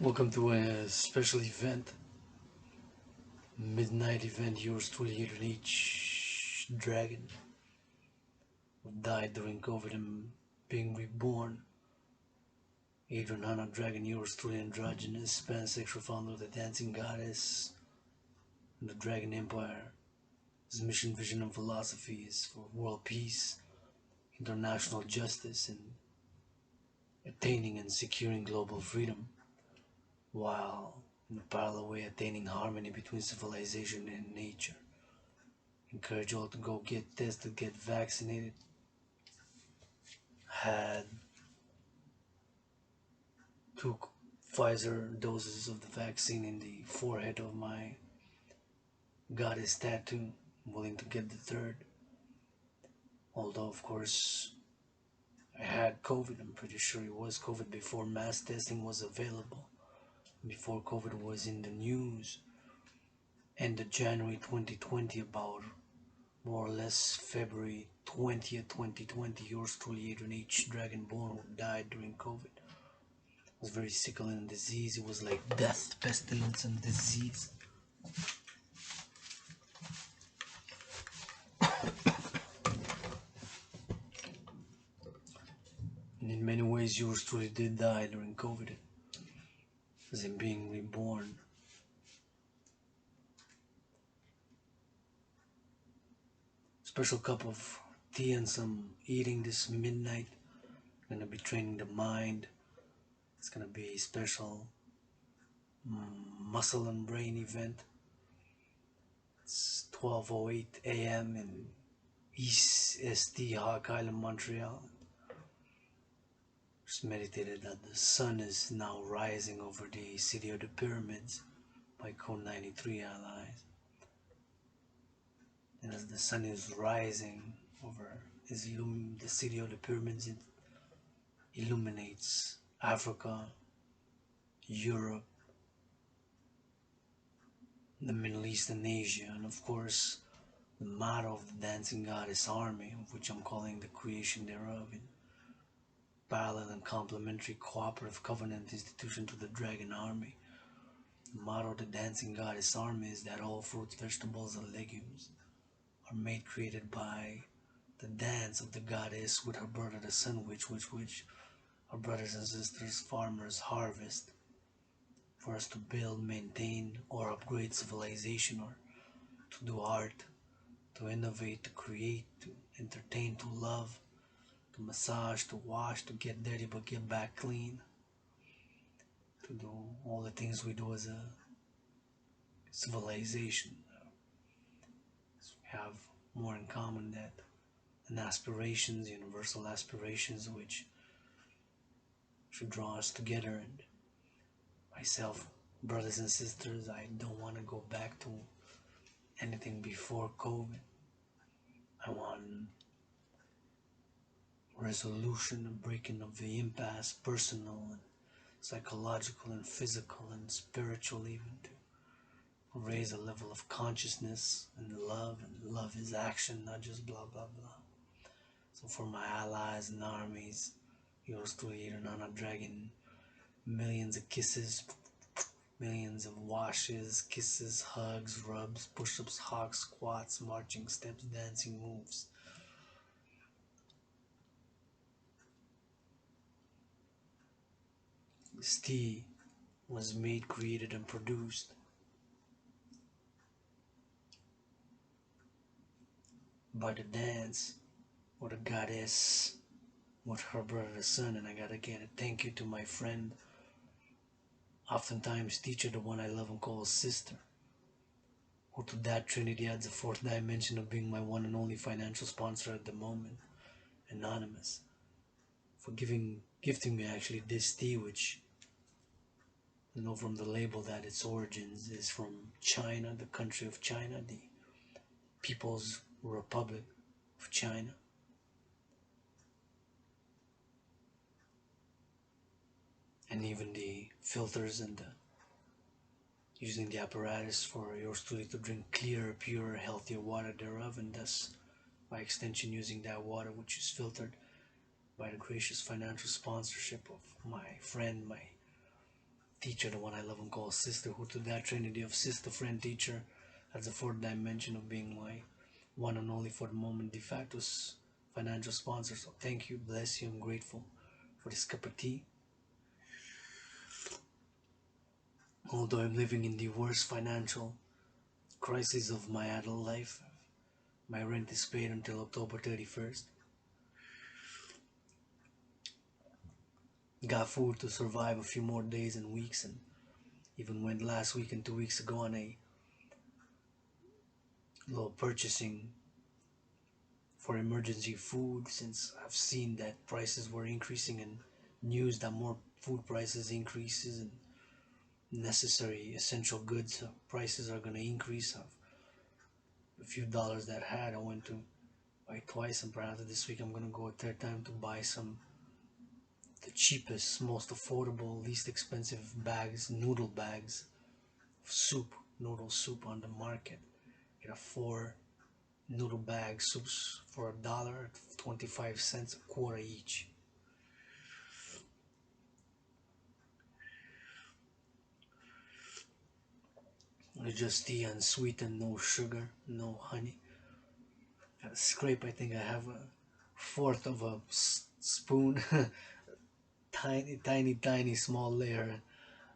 Welcome to a special event, midnight event. Yours truly here in each Dragan who died during COVID and being reborn. Adrian Hanna Dragan, yours truly androgynous, pansexual founder of the dancing goddess and the Dragon Empire. His mission, vision, and philosophy is for world peace, international justice, and attaining and securing global freedom, while in a parallel way attaining harmony between civilization and nature. Encourage you all to go get tested, get vaccinated. Had took Pfizer doses of the vaccine in the forehead of my goddess tattoo. I'm willing to get the third. Although, of course, I had COVID. I'm pretty sure it was COVID before mass testing was available, before COVID was in the news. End of January 2020, about more or less February 20th, 2020, yours truly, Adrian H. Dragonborn, who died during COVID. It was very sickle and disease. It was like death, pestilence, and disease. And in many ways, yours truly did die during COVID, as in being reborn. Special cup of tea and some eating this midnight. Gonna be training the mind. It's gonna be a special muscle and brain event. It's 12:08 a.m. in East ST Hawk Island, Montreal. Just meditated that the sun is now rising over the city of the pyramids by Code 93 allies. And as the sun is rising over the city of the pyramids, it illuminates Africa, Europe, the Middle East and Asia, and of course the motto of the dancing goddess army, of which I'm calling the creation thereof, in parallel and complementary cooperative covenant institution to the Dragon army. The motto of the dancing goddess army is that all fruits, vegetables, and legumes are made created by the dance of the goddess with her brother the sun witch, which our brothers and sisters farmers harvest for us to build, maintain, or upgrade civilization, or to do art, to innovate, to create, to entertain, to love, to massage, to wash, to get dirty but get back clean, to do all the things we do as a civilization. So we have more in common than aspirations, universal aspirations, which should draw us together. And myself, brothers and sisters, I don't want to go back to anything before COVID. I want resolution, a breaking of the impasse, personal and psychological and physical and spiritual, even to raise a level of consciousness and love is action, not just blah blah blah. So for my allies and armies, yours truly, Nana Dragon, millions of kisses, millions of washes, kisses, hugs, rubs, push-ups, hogs, squats, marching steps, dancing moves. This tea was made, created, and produced by the dance or the goddess with her brother the sun. And I gotta get a thank you to my friend, oftentimes teacher, the one I love and call sister, who to that Trinity adds a fourth dimension of being my one and only financial sponsor at the moment, Anonymous, for gifting me actually this tea, which I know from the label that its origins is from China, the country of China, the People's Republic of China. And even the filters and using the apparatus for your studio to drink clearer, purer, healthier water thereof, and thus by extension using that water which is filtered by the gracious financial sponsorship of my friend, my teacher, the one I love and call sisterhood, to that trinity of sister, friend, teacher, as the fourth dimension of being my one and only for the moment de facto financial sponsor. So thank you, bless you, I'm grateful for this cup of tea. Although I'm living in the worst financial crisis of my adult life, my rent is paid until October 31st. Got food to survive a few more days and weeks, and even went last week and 2 weeks ago on a little purchasing for emergency food, since I've seen that prices were increasing and news that more food prices increases and necessary essential goods prices are going to increase. A few dollars that I had, I went to buy twice, and perhaps this week I'm going to go a third time to buy some the cheapest, most affordable, least expensive bags, noodle bags of soup, noodle soup on the market. Get a 4 noodle bag soups for $1.25 a quarter each. It's just tea, unsweetened, no sugar, no honey. Got a scrape. I think I have a fourth of a spoon. Tiny, tiny, tiny, small layer.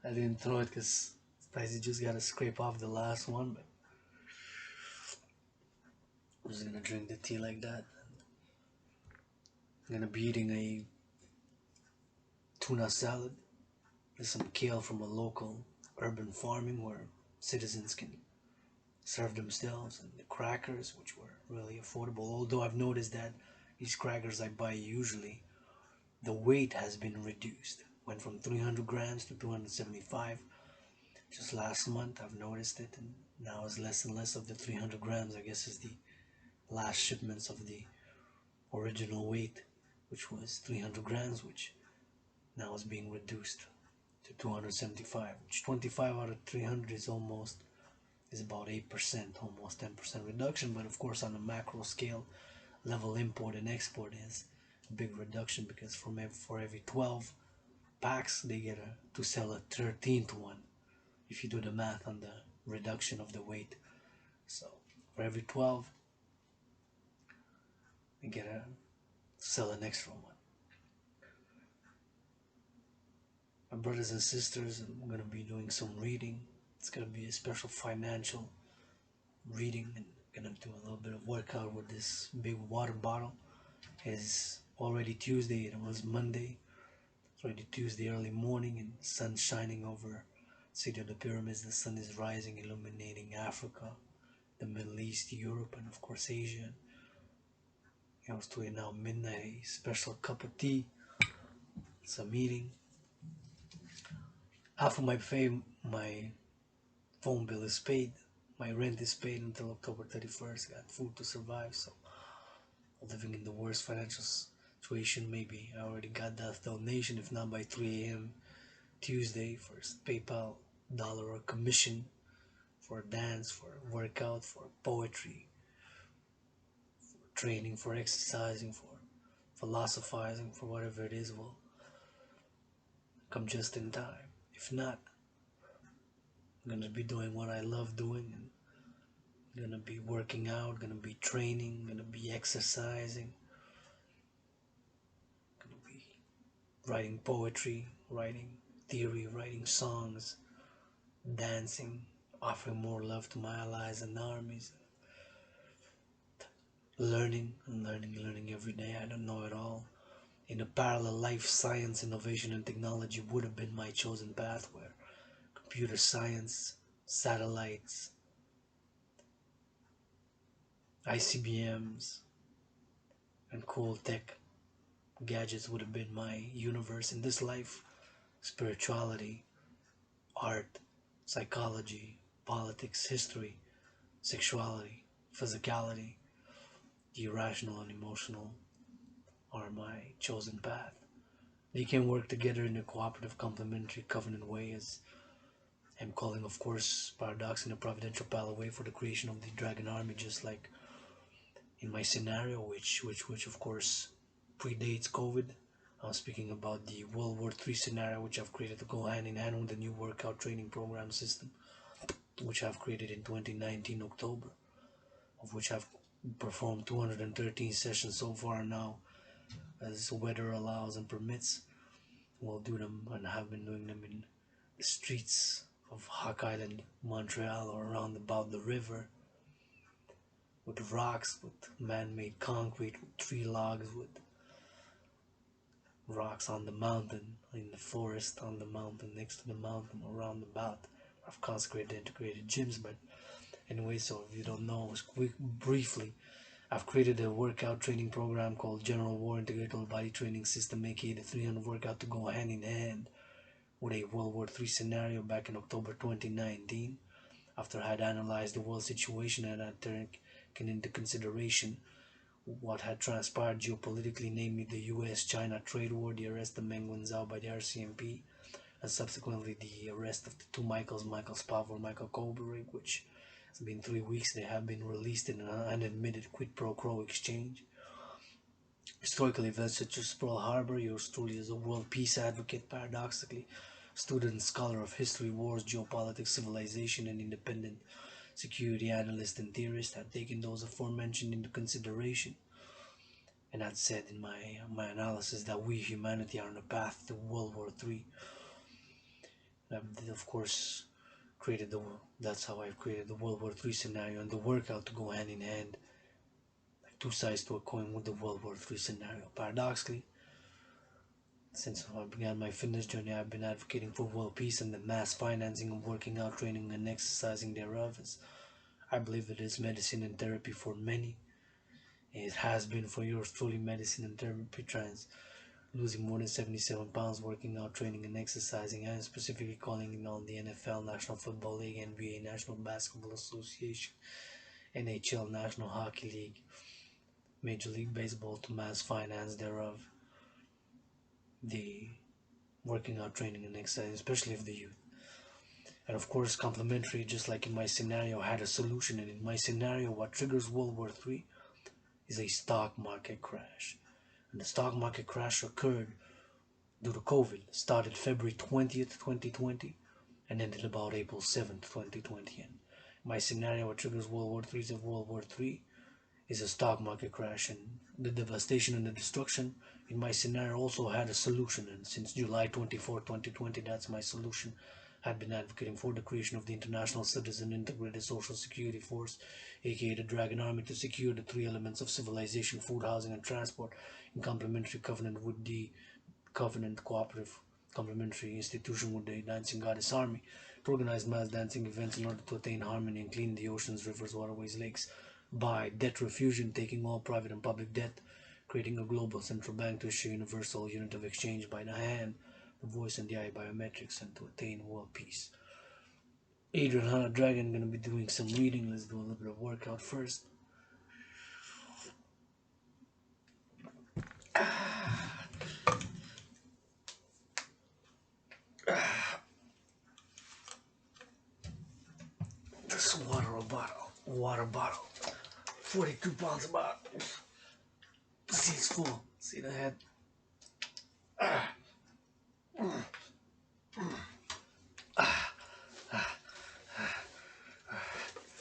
I didn't throw it because I just gotta scrape off the last one. But I'm just gonna drink the tea like that. I'm gonna be eating a tuna salad. There's some kale from a local urban farming where citizens can serve themselves, and the crackers, which were really affordable. Although I've noticed that these crackers I buy usually, the weight has been reduced. Went from 300 grams to 275 just last month. I've noticed it, and now it's less and less of the 300 grams. I guess is the last shipments of the original weight, which was 300 grams, which now is being reduced to 275, which 25 out of 300 is about 8%, almost 10% reduction. But of course, on a macro scale level, import and export is a big reduction, because for every 12 packs they get to sell a 13th one, if you do the math on the reduction of the weight. So for every 12 they get to sell an extra one. My brothers and sisters, I'm going to be doing some reading. It's going to be a special financial reading, and I'm going to do a little bit of workout with this big water bottle. It is already Tuesday. It was Monday. It's already Tuesday early morning, and the sun's shining over City of the Pyramids. The sun is rising, illuminating Africa, the Middle East, Europe, and of course Asia. I was doing now midnight, a special cup of tea. It's a meeting. Half of my phone bill is paid. My rent is paid until October 31st. Got food to survive, so I'm living in the worst financial situation. Maybe I already got that donation, if not by 3 a.m. Tuesday, for PayPal dollar or commission for dance, for workout, for poetry, for training, for exercising, for philosophizing, for whatever it is, will come just in time. If not, I'm gonna be doing what I love doing, and gonna be working out, gonna be training, gonna be exercising, gonna be writing poetry, writing theory, writing songs, dancing, offering more love to my allies and armies, learning and learning every day. I don't know it all. In a parallel life, science, innovation, and technology would have been my chosen path, where computer science, satellites, ICBMs, and cool tech gadgets would have been my universe. In this life, spirituality, art, psychology, politics, history, sexuality, physicality, the irrational and emotional are my chosen path. They can work together in a cooperative, complementary, covenant way, as I'm calling, of course, paradox in a providential parallel way for the creation of the Dragan army, just like in my scenario, which of course predates COVID. I'm speaking about the World War III scenario, which I've created to go hand in hand with the new workout training program system, which I've created in 2019 October, of which I've performed 213 sessions so far now, as the weather allows and permits. We'll do them and have been doing them in the streets of Hawk Island, Montreal, or around about the river, with rocks, with man-made concrete, with tree logs, with rocks on the mountain, in the forest, on the mountain, next to the mountain, around about. I've consecrated integrated gyms, but anyway, so if you don't know, briefly, I've created a workout training program called General War Integrated Body Training System, aka the 300 workout to go hand in hand with a World War III scenario back in October 2019, after I had analyzed the world situation and had taken into consideration what had transpired geopolitically, namely the US-China trade war, the arrest of Meng Wanzhou by the RCMP, and subsequently the arrest of the two Michael Spavor, Michael Koberig, which has been 3 weeks. They have been released in an unadmitted quid pro quo exchange. Historical events such as Pearl Harbor, yours truly as a world peace advocate, paradoxically, student and scholar of history, wars, geopolitics, civilization, and independent security analyst and theorist, had taken those aforementioned into consideration, and had said in my analysis that we humanity are on a path to World War III. And of course that's how I've created the World War III scenario and the workout to go hand in hand, like two sides to a coin, with the World War III scenario. Paradoxically, since I began my fitness journey, I've been advocating for world peace and the mass financing of working out, training, and exercising thereof, as I believe it is medicine and therapy for many. It has been for yours truly medicine and therapy, losing more than 77 pounds working out, training, and exercising. I am specifically calling on the NFL, National Football League, NBA, National Basketball Association, NHL, National Hockey League, Major League Baseball to mass finance thereof the working out, training, and exercising, especially of the youth. And of course, complementary, just like in my scenario, had a solution. And in my scenario, what triggers World War III is a stock market crash. And the stock market crash occurred due to COVID. Started February 20th, 2020, and ended about April 7th, 2020. And my scenario, what triggers World War III is a stock market crash, and the devastation and the destruction in my scenario also had a solution. And since July 24, 2020, that's my solution. Had been advocating for the creation of the International Citizen Integrated Social Security Force, aka the Dragan Army, to secure the three elements of civilization: food, housing, and transport, in complementary covenant with the cooperative complementary institution with the Dancing Goddess Army, to organize mass dancing events in order to attain harmony and clean the oceans, rivers, waterways, lakes by debt refusion, taking all private and public debt, creating a global central bank to issue universal unit of exchange by the hand, the voice, and the eye biometrics, and to attain world peace. Adrian Hanna Dragan going to be doing some reading. Let's do a little bit of workout first. This water bottle, 42 pounds a bottle. See, it's full. See the head.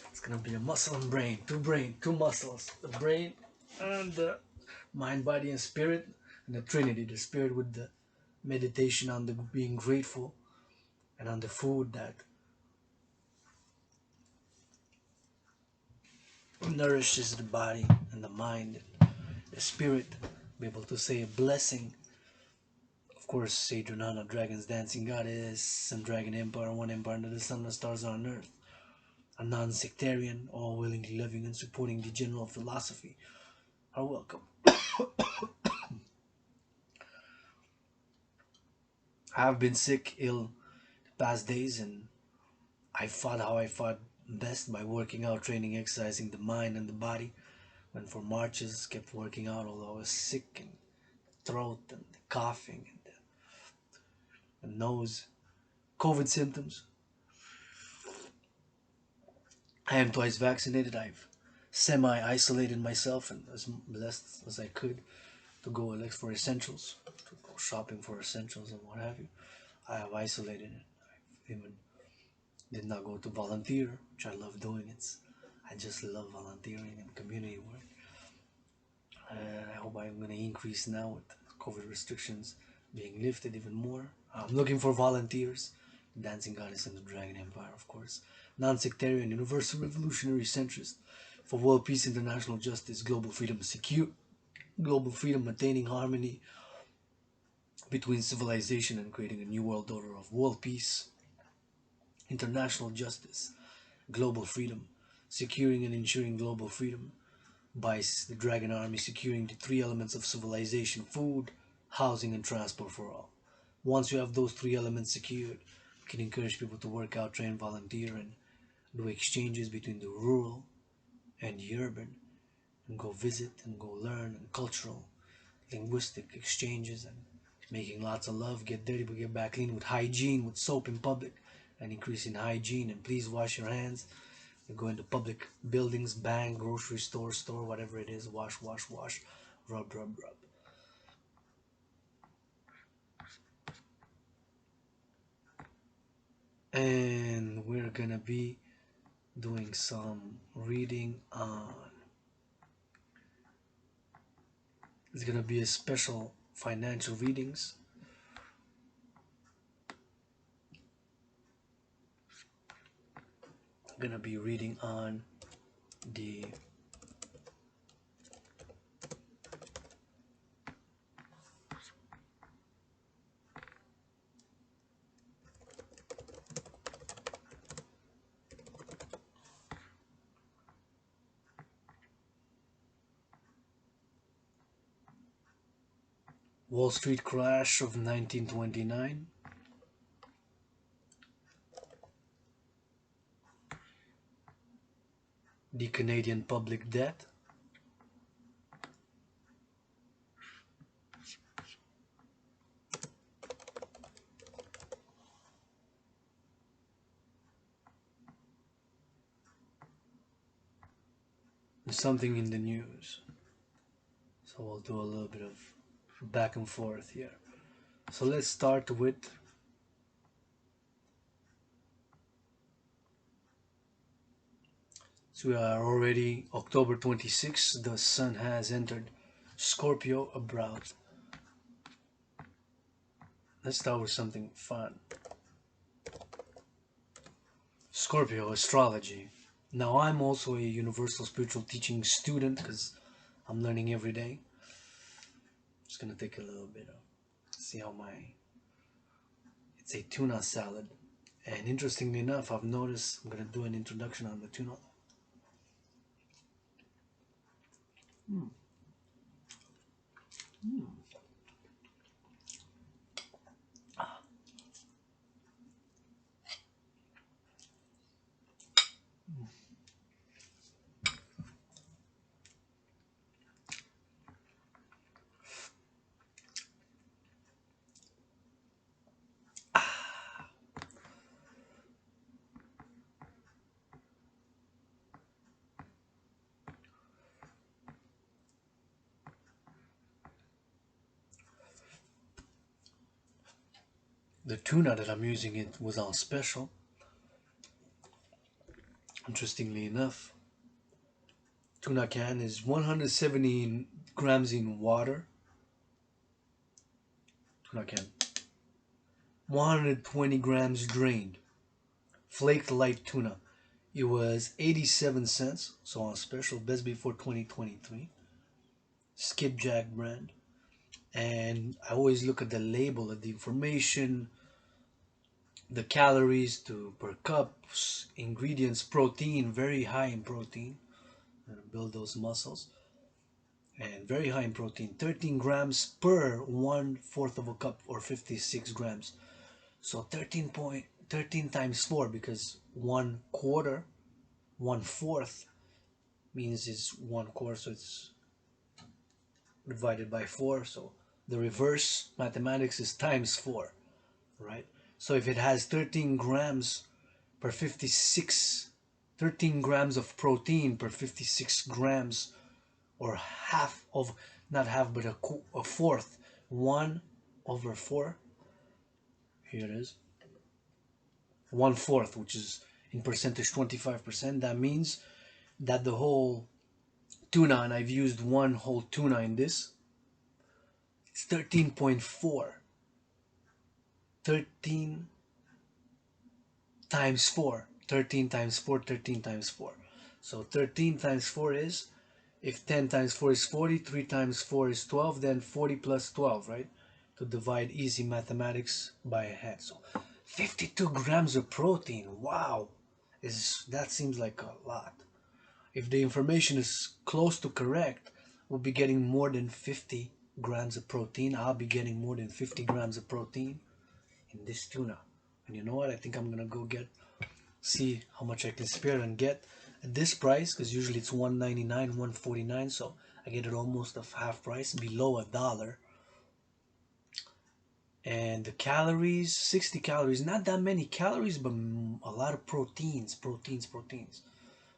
It's gonna be a muscle and brain, two muscles. The brain and the mind, body, and spirit, and the Trinity. The spirit with the meditation on the being grateful, and on the food that nourishes the body and the mind, the spirit. Be able to say a blessing. Of course, Adrian Hanna, Dragon's dancing goddess, and Dragon Empire, one empire under the sun, the stars on earth. A non-sectarian, all willingly living and supporting the general philosophy are welcome. I have been sick, ill the past days, and I fought how I fought best, by working out, training, exercising the mind and the body. Went for marches, kept working out although I was sick, and throat and the coughing and the nose, COVID symptoms. I am twice vaccinated. I've semi-isolated myself and as blessed as I could to go like for essentials, to go shopping for essentials and what have you. I have isolated it. I even did not go to volunteer, which I love doing. I just love volunteering and community work. I hope I'm going to increase now with COVID restrictions being lifted even more. I'm looking for volunteers. Dancing Goddess and the Dragon Empire, of course. Non-sectarian, universal revolutionary centrist. For world peace, international justice, global freedom, secure. Global freedom, attaining harmony between civilization and creating a new world order of world peace, international justice, global freedom, securing and ensuring global freedom by the Dragan army, securing the three elements of civilization: food, housing, and transport for all. Once you have those three elements secured, you can encourage people to work out, train, volunteer, and do exchanges between the rural and the urban, and go visit and go learn, and cultural, linguistic exchanges, and making lots of love, get dirty but get back clean with hygiene, with soap in public, and increasing hygiene. And please wash your hands. You go into public buildings, bank, grocery store, whatever it is, wash, wash, wash, rub, rub, rub. And we're gonna be doing some reading on, it's gonna be a special financial readings. I'm gonna be reading on the Wall Street crash of 1929, the Canadian public debt, and something in the news. So we'll do a little bit of back and forth here. So let's start with so we are already October 26th. The sun has entered Scorpio abroad. Let's start with something fun. Scorpio Astrology. Now I'm also a universal spiritual teaching student because I'm learning every day. Just gonna take a little bit of, see how it's a tuna salad. And interestingly enough, I've noticed, I'm gonna do an introduction on the tuna. The tuna that I'm using, it was on special. Interestingly enough, tuna can is 170 grams in water. Tuna can. 120 grams drained. Flaked light tuna. It was 87 cents, so on special, best before 2023. Skipjack brand. And I always look at the label, at the information, the calories to per cups, ingredients, protein, very high in protein, build those muscles, and very high in protein, 13 grams per 1/4 of a cup, or 56 grams. So 13 times 4, because 1/4, 1/4 means it's 1/4, so it's divided by 4. So the reverse mathematics is times 4, right? So if it has 13 grams per 56, 13 grams of protein per 56 grams, or half of not half, but a fourth, 1/4. Here it is, 1/4, which is in percentage 25%. That means that the whole tuna, and I've used one whole tuna in this, it's 13.4. 13 times 4. 13 times 4, 13 times 4. So 13 times 4 is, if 10 times 4 is 40, 3 times 4 is 12, then 40 plus 12, right? To divide easy mathematics by a head. So 52 grams of protein. Wow. That seems like a lot. If the information is close to correct, we'll be getting more than 50 grams of protein. I'll be getting more than 50 grams of protein in this tuna. And you know what? I think I'm gonna go see how much I can spare and get at this price, because usually it's $1.99, $1.49, so I get it almost of half price, below $1. And the calories, 60 calories, not that many calories, but a lot of proteins.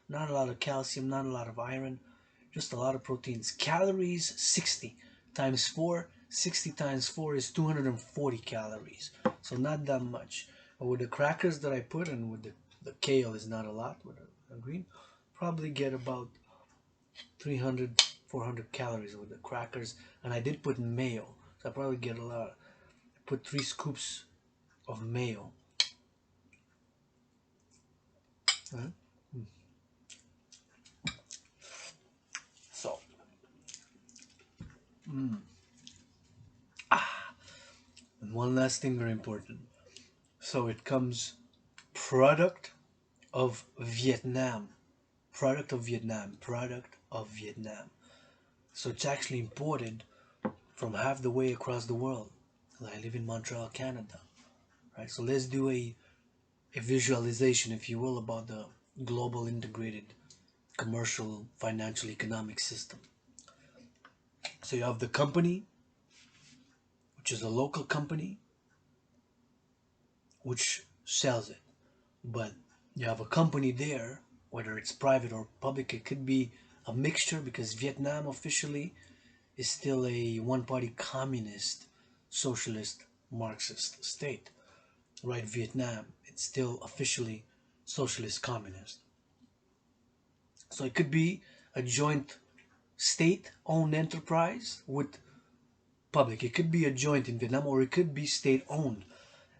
Not a lot of calcium, not a lot of iron, just a lot of proteins. Calories, 60 times 4. 60 times 4 is 240 calories. So not that much. But with the crackers that I put, and with the kale is not a lot, with the green, probably get about 300, 400 calories with the crackers. And I did put mayo, so I probably get a lot. I put 3 scoops of mayo. Right? So, and one last thing very important. So it comes product of Vietnam. Product of Vietnam. Product of Vietnam. So it's actually imported from half the way across the world. I live in Montreal, Canada. Right? So let's do a visualization, if you will, about the global integrated commercial financial economic system. So you have the company, which is a local company, which sells it. But you have a company there, whether it's private or public, it could be a mixture, because Vietnam officially is still a one-party communist, socialist, Marxist state. Right, Vietnam, it's still officially socialist communist. So it could be a joint state-owned enterprise with public. It could be a joint in Vietnam, or it could be state-owned.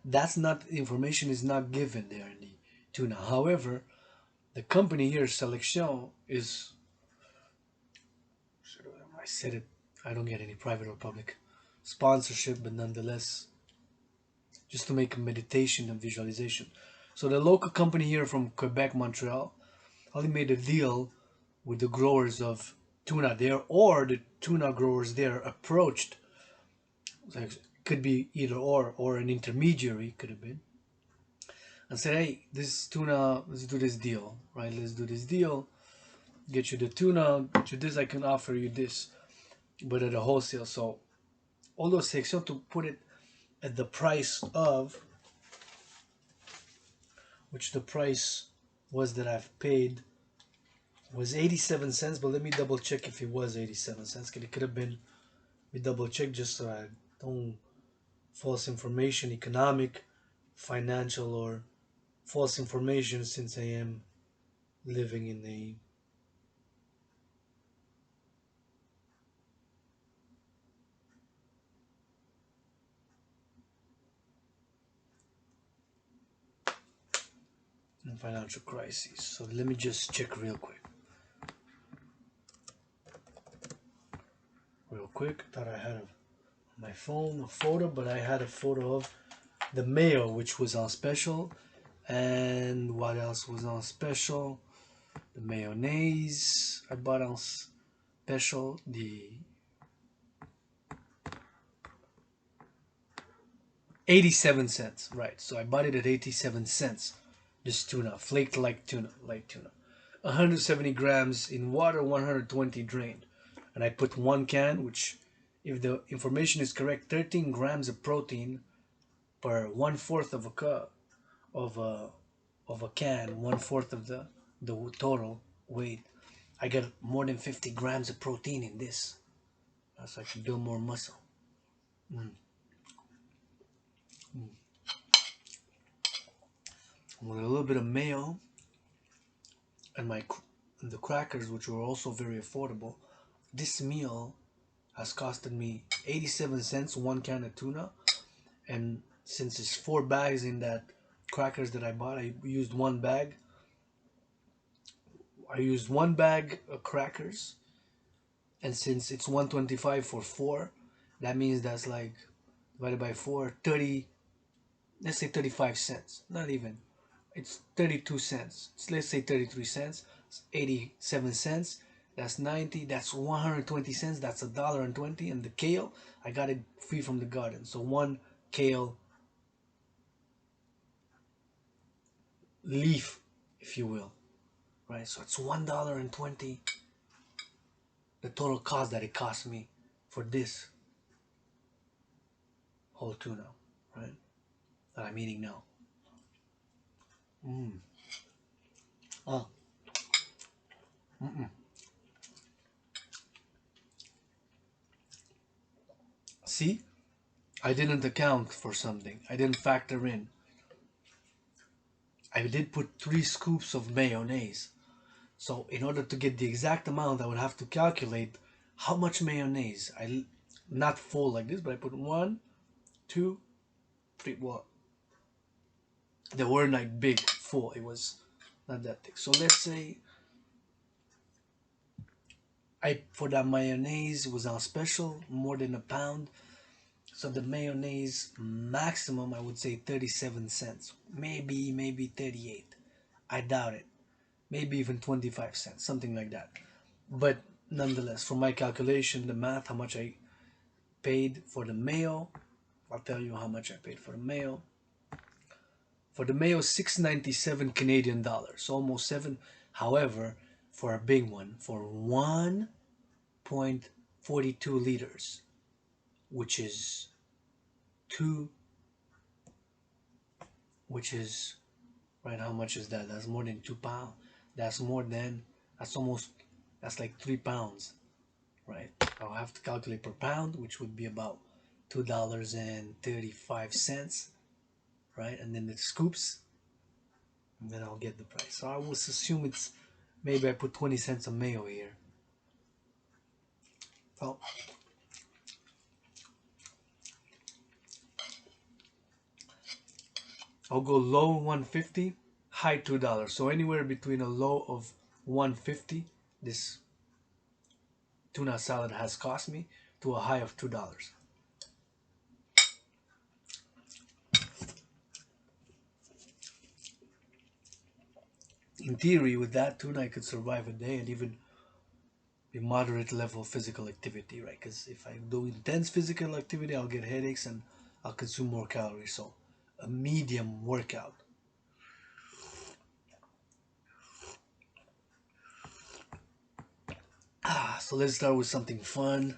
That's not, information is not given there in the tuna. However, the company here, Selection, is, I said it, I don't get any private or public sponsorship, but nonetheless, just to make a meditation and visualization. So the local company here from Quebec, Montreal, only made a deal with the growers of tuna there, or the tuna growers there approached, could be either or an intermediary could have been, and said, hey, this tuna, let's do this deal, right? Let's do this deal, get you the tuna, get you this, I can offer you this, but at a wholesale. So although Section to put it at the price of, which the price was that I've paid was 87 cents, but let me double check if it was 87 cents, because it could have been, we double check just so I don't false information, economic, financial, or false information, since I am living in a financial crisis. So let me just check real quick. Thought I had my phone a photo, but I had a photo of the mayo, which was on special. And what else was on special? The mayonnaise I bought on special. The 87 cents, right? So I bought it at 87 cents. This tuna, flaked like tuna, light tuna. 170 grams in water, 120 drained. And I put 1 can, which, if the information is correct, 13 grams of protein per 1/4 of a cup of a can, 1/4 of the total weight. I get more than 50 grams of protein in this. so I can build more muscle. Mm. Mm. With a little bit of mayo and the crackers, which were also very affordable, this meal has costed me 87 cents, one can of tuna. And since it's 4 bags in that crackers that I bought, I used one bag. I used one bag of crackers, and since it's 125 for 4, that means that's like divided by 4, 30. Let's say 35 cents. Not even. It's 32 cents. Let's say 33 cents. It's 87 cents. That's 90. That's 120 cents. That's $1.20. And the kale, I got it free from the garden. So one kale leaf, if you will, right? So it's $1.20. The total cost that it cost me for this whole tuna, right? That I'm eating now. Mm. Oh. Mm-mm. See, I didn't account for something. I didn't factor in. I did put 3 scoops of mayonnaise. So in order to get the exact amount, I would have to calculate how much mayonnaise. Not full like this, but I put 1, 2, 3. Well, they weren't like big, full. It was not that thick. So let's say for that mayonnaise was on special, more than a pound. So the mayonnaise maximum, I would say 37 cents. Maybe 38. I doubt it. Maybe even 25 cents, something like that. But nonetheless, from my calculation, the math, how much I paid for the mayo, I'll tell you how much I paid for the mayo. For the mayo, 6.97 Canadian dollars, almost 7. However, for a big one, for 1.42 liters, which is 2, which is, right, how much is that? That's more than 2 pounds. That's that's like 3 pounds, right? I'll have to calculate per pound, which would be about $2.35, right? And then the scoops, and then I'll get the price. So I will assume it's, maybe I put 20 cents of mayo here. Well, I'll go low 150, high $2. So anywhere between a low of 150, this tuna salad has cost me, to a high of $2. In theory, with that tuna, I could survive a day and even be moderate level physical activity, right? Because if I do intense physical activity, I'll get headaches and I'll consume more calories. So a medium workout. So let's start with something fun.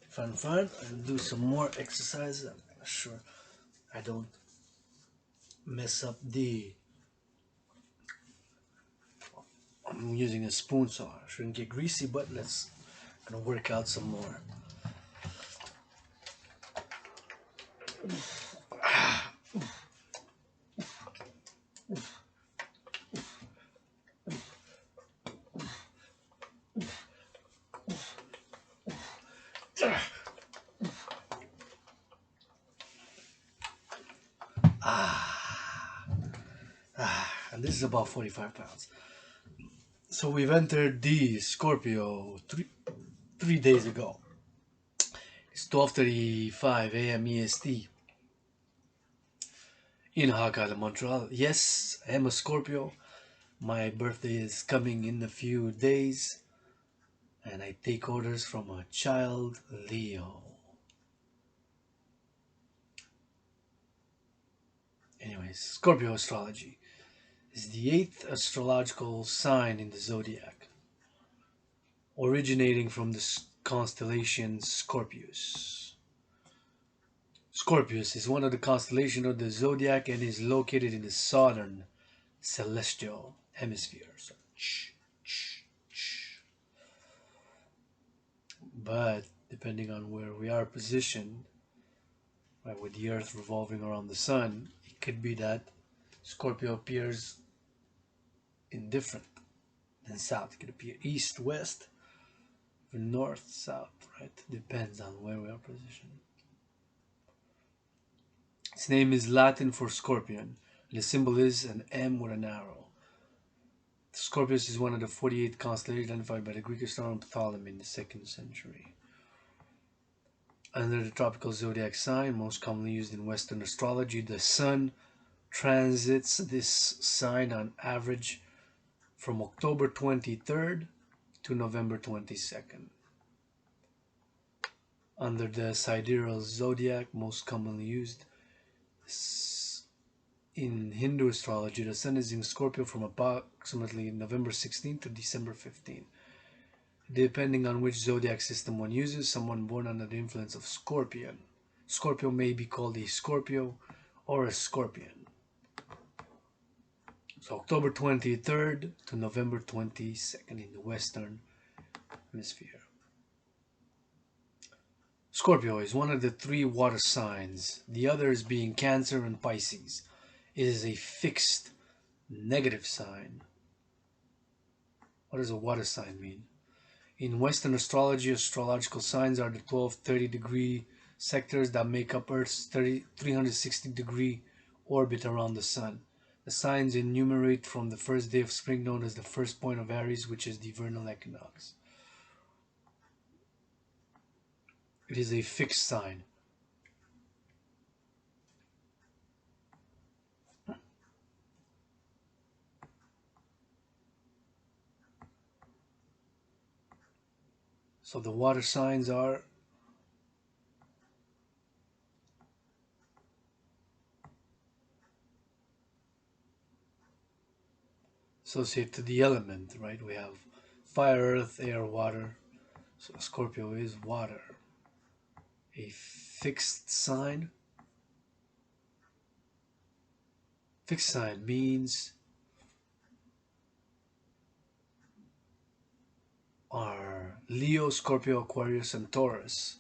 Fun. I'll do some more exercises. I'm sure I don't mess up I'm using a spoon, so I shouldn't get greasy, but let's gonna work out some more. And this is about 45 pounds. So we've entered the Scorpio 3 days ago. It's 12:35 a.m. EST in Hakata, Montreal. Yes, I am a Scorpio. My birthday is coming in a few days, and I take orders from a child Leo. Anyways, Scorpio Astrology is the 8th astrological sign in the Zodiac, originating from the constellation Scorpius. Scorpius is one of the constellations of the Zodiac and is located in the southern celestial hemisphere. So, but depending on where we are positioned, right, with the Earth revolving around the Sun, it could be that Scorpio appears indifferent than South. It could appear East, West, or North, South, right? Depends on where we are positioned. Its name is Latin for scorpion, and the symbol is an M with an arrow. Scorpius is one of the 48 constellations identified by the Greek astronomer Ptolemy in the 2nd century. Under the tropical zodiac sign, most commonly used in Western astrology, the Sun transits this sign on average from October 23rd to November 22nd. Under the sidereal zodiac, most commonly used in Hindu astrology, the Sun is in Scorpio from approximately November 16th to December 15th. Depending on which zodiac system one uses, someone born under the influence of Scorpio may be called a Scorpio or a Scorpion. So October 23rd to November 22nd in the Western Hemisphere. Scorpio is one of the 3 water signs, the others being Cancer and Pisces. It is a fixed negative sign. What does a water sign mean? In Western astrology, astrological signs are the 12 30-degree sectors that make up Earth's 360-degree orbit around the Sun. The signs enumerate from the first day of spring, known as the first point of Aries, which is the vernal equinox. It is a fixed sign. So the water signs are associated to the element, right? We have fire, earth, air, water. So Scorpio is water. A fixed sign. Fixed sign means are Leo, Scorpio, Aquarius, and Taurus.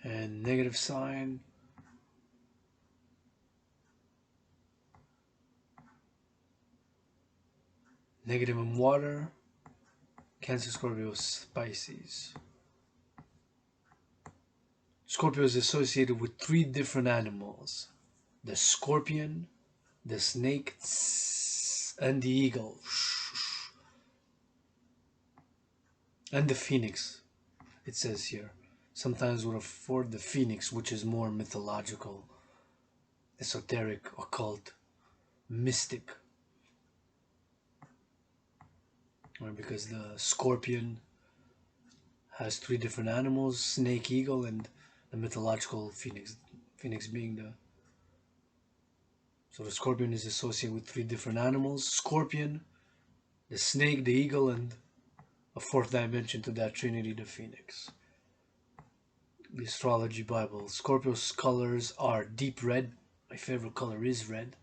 And negative sign, negative in water, Cancer, Scorpio, Pisces. Scorpio is associated with 3 different animals: the scorpion, the snake, and the eagle, and the phoenix. It says here, sometimes would afford the phoenix, which is more mythological, esoteric, occult, mystic. Right, because the scorpion has 3 different animals: snake, eagle, and the mythological phoenix. Phoenix being the... So the scorpion is associated with 3 different animals: scorpion, the snake, the eagle, and a 4th dimension to that trinity, the phoenix. The Astrology Bible. Scorpio's colors are deep red. My favorite color is red,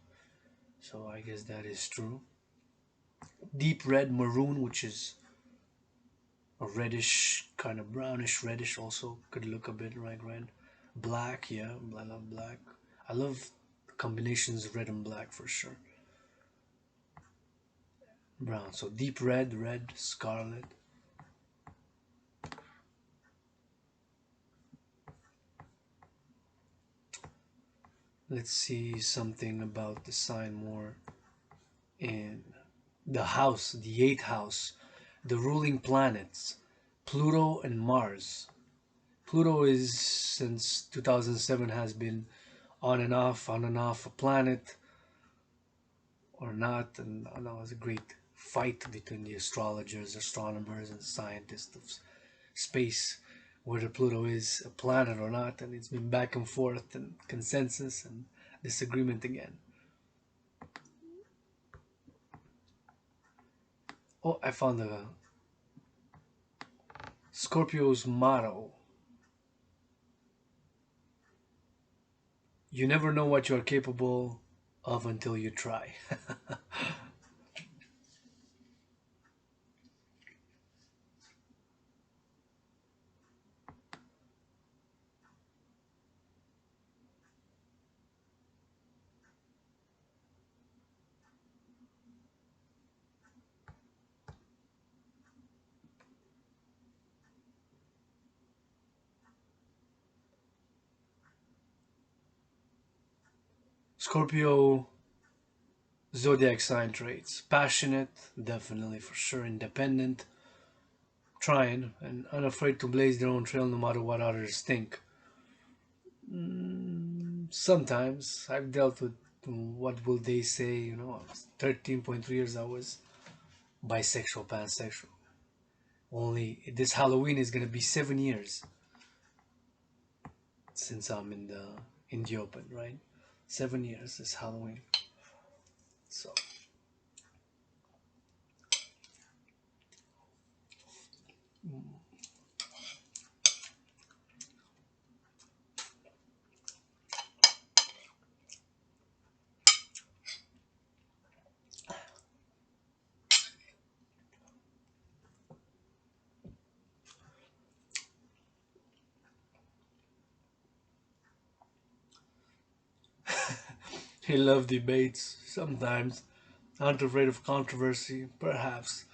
so I guess that is true. Deep red, maroon, which is a reddish, kind of brownish reddish, also could look a bit like red. Black, yeah, I love black. I love combinations of red and black for sure. Brown, so deep red, red, scarlet. Let's see something about the sign more in the house, the 8th house, the ruling planets, Pluto and Mars. Pluto is, since 2007, has been on and off a planet or not, and I know it's a great fight between the astrologers, astronomers, and scientists of space, whether Pluto is a planet or not, and it's been back and forth and consensus and disagreement again. Oh, I found a Scorpio's motto. You never know what you are capable of until you try. Scorpio zodiac sign traits: passionate, definitely for sure, independent, trying, and unafraid to blaze their own trail no matter what others think. Sometimes I've dealt with what will they say, I was 13.3 years, I was bisexual, pansexual. Only this Halloween is gonna be 7 years since I'm in the open, right? 7 years this Halloween. So he love debates sometimes, aren't afraid of controversy, perhaps.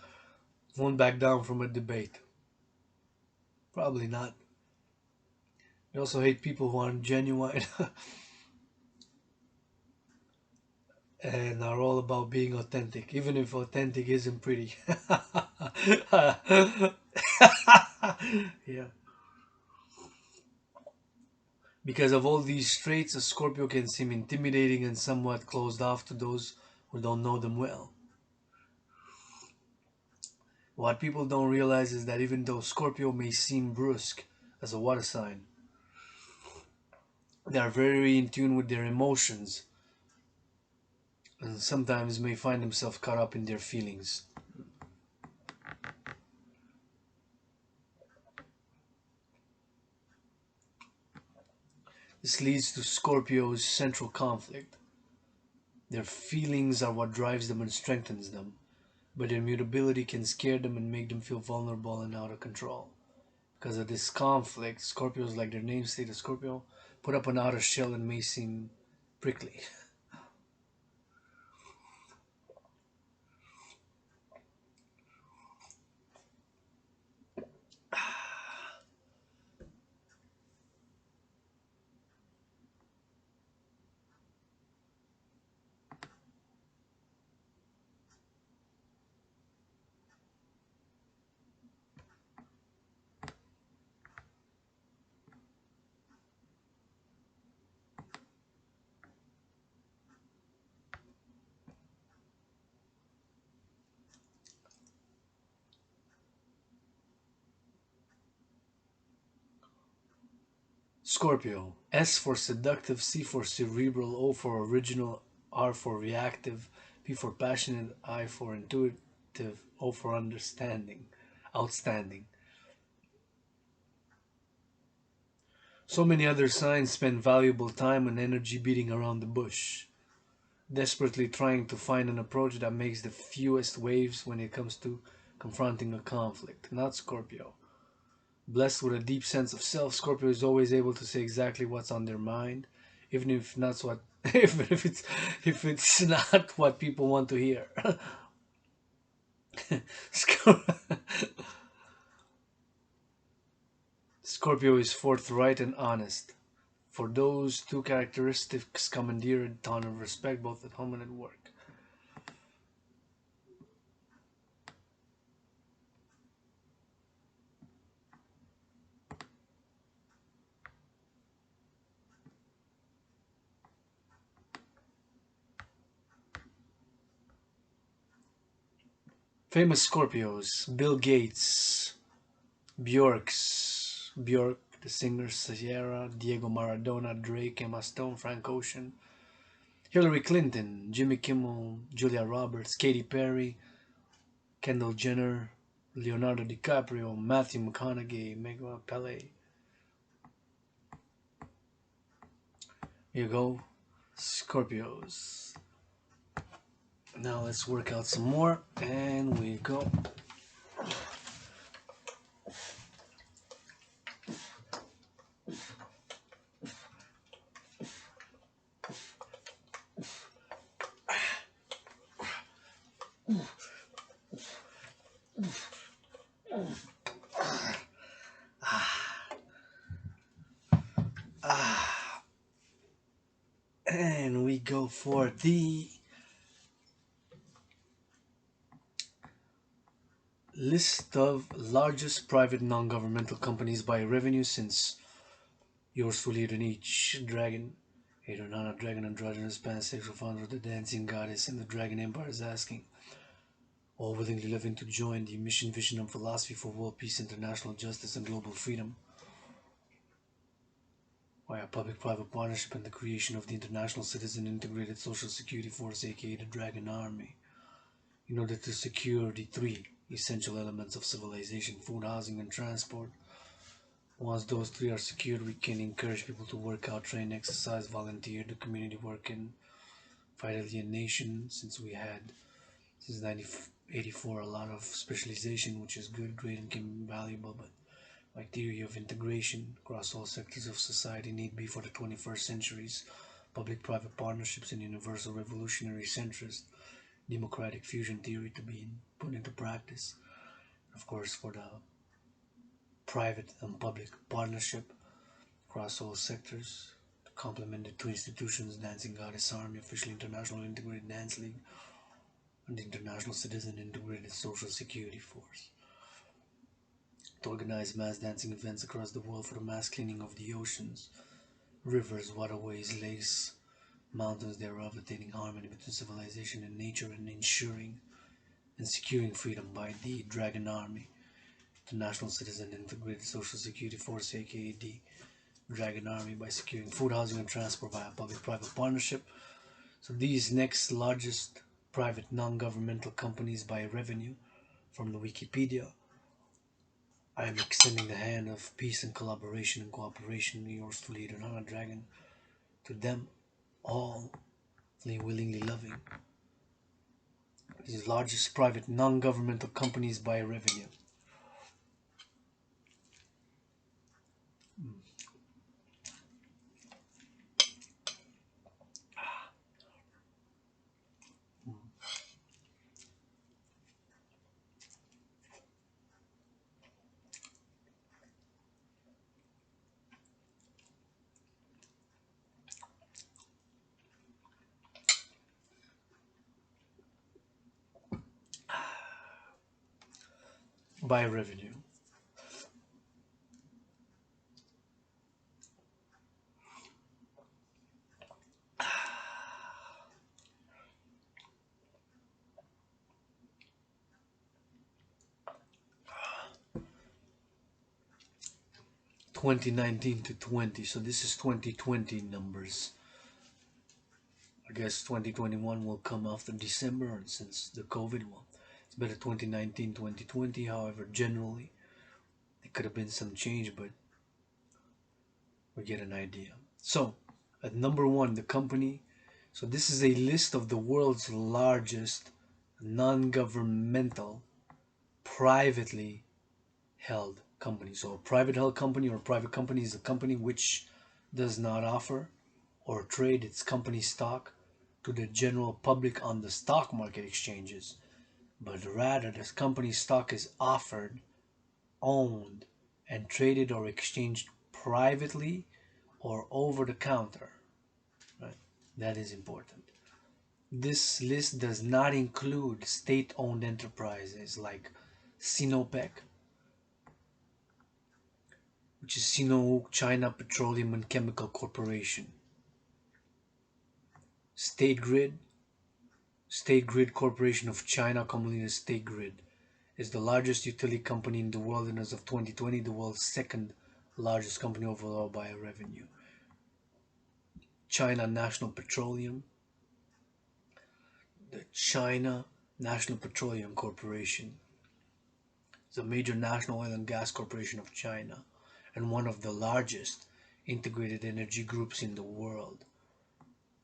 Won't back down from a debate. Probably not. They also hate people who aren't genuine and are all about being authentic, even if authentic isn't pretty. Yeah. Because of all these traits, a Scorpio can seem intimidating and somewhat closed off to those who don't know them well. What people don't realize is that even though Scorpio may seem brusque as a water sign, they are very in tune with their emotions and sometimes may find themselves caught up in their feelings. This leads to Scorpio's central conflict. Their feelings are what drives them and strengthens them, but their mutability can scare them and make them feel vulnerable and out of control. Because of this conflict, Scorpios, like their name states, Scorpio, put up an outer shell and may seem prickly. Scorpio. S for seductive, C for cerebral, O for original, R for reactive, P for passionate, I for intuitive, O for understanding. Outstanding. So many other signs spend valuable time and energy beating around the bush, desperately trying to find an approach that makes the fewest waves when it comes to confronting a conflict. Not Scorpio. Blessed with a deep sense of self, Scorpio is always able to say exactly what's on their mind, even if not what even if it's not what people want to hear. Scorpio is forthright and honest. For those two characteristics commandeer a ton of respect both at home and at work. Famous Scorpios: Bill Gates, Bjork, the singer Sierra, Diego Maradona, Drake, Emma Stone, Frank Ocean, Hillary Clinton, Jimmy Kimmel, Julia Roberts, Katy Perry, Kendall Jenner, Leonardo DiCaprio, Matthew McConaughey, Megan Pele. Here you go, Scorpios. Now let's work out some more, and we go. And we go for the list of largest private non-governmental companies by revenue since yours truly in each dragon. Nana, dragon androgynous pansexual founder of the dancing goddess and the dragon empire is asking, all willingly living to join the mission, vision, and philosophy for world peace, international justice, and global freedom via public-private partnership and the creation of the International Citizen Integrated Social Security Force, aka the Dragon Army, in order to secure the three essential elements of civilization: food, housing, and transport. Once those three are secured, we can encourage people to work out, train, exercise, volunteer, do community work, and fight alienation. Since we had, since 1984, a lot of specialization, which is good, great, and can be valuable, but my theory of integration across all sectors of society need be for the 21st centuries, public-private partnerships and universal revolutionary centrist democratic fusion theory to be put into practice. Of course, for the private and public partnership across all sectors to complement the two institutions, Dancing Goddess Army, officially International Integrated Dance League, and the International Citizen Integrated Social Security Force, to organize mass dancing events across the world for the mass cleaning of the oceans, rivers, waterways, lakes, mountains thereof, attaining harmony between civilization and nature, and ensuring and securing freedom by the Dragon Army, the National Citizen Integrated Social Security Force, aka the Dragon Army, by securing food, housing, and transport via public-private partnership. So these next largest private non-governmental companies by revenue from the Wikipedia, I am extending the hand of peace and collaboration and cooperation, yours to lead another dragon, to them all, willingly loving. These largest private non-governmental companies by revenue. By revenue. 2019 to 20, so this is 2020 numbers. I guess 2021 will come after December, since the COVID one. It's better 2019, 2020. However, generally, there could have been some change, but we get an idea. So, at number one, the company. So this is a list of the world's largest non-governmental, privately held company. So a private held company or a private company is a company which does not offer or trade its company stock to the general public on the stock market exchanges, but rather this company stock is offered, owned, and traded or exchanged privately or over the counter. Right? That is important. This list does not include state-owned enterprises like Sinopec, which is Sino China Petroleum and Chemical Corporation. State Grid Corporation of China, commonly as State Grid, is the largest utility company in the world, and as of 2020, the world's second largest company overall by revenue. China National Petroleum, the China National Petroleum Corporation, is a major national oil and gas corporation of China and one of the largest integrated energy groups in the world.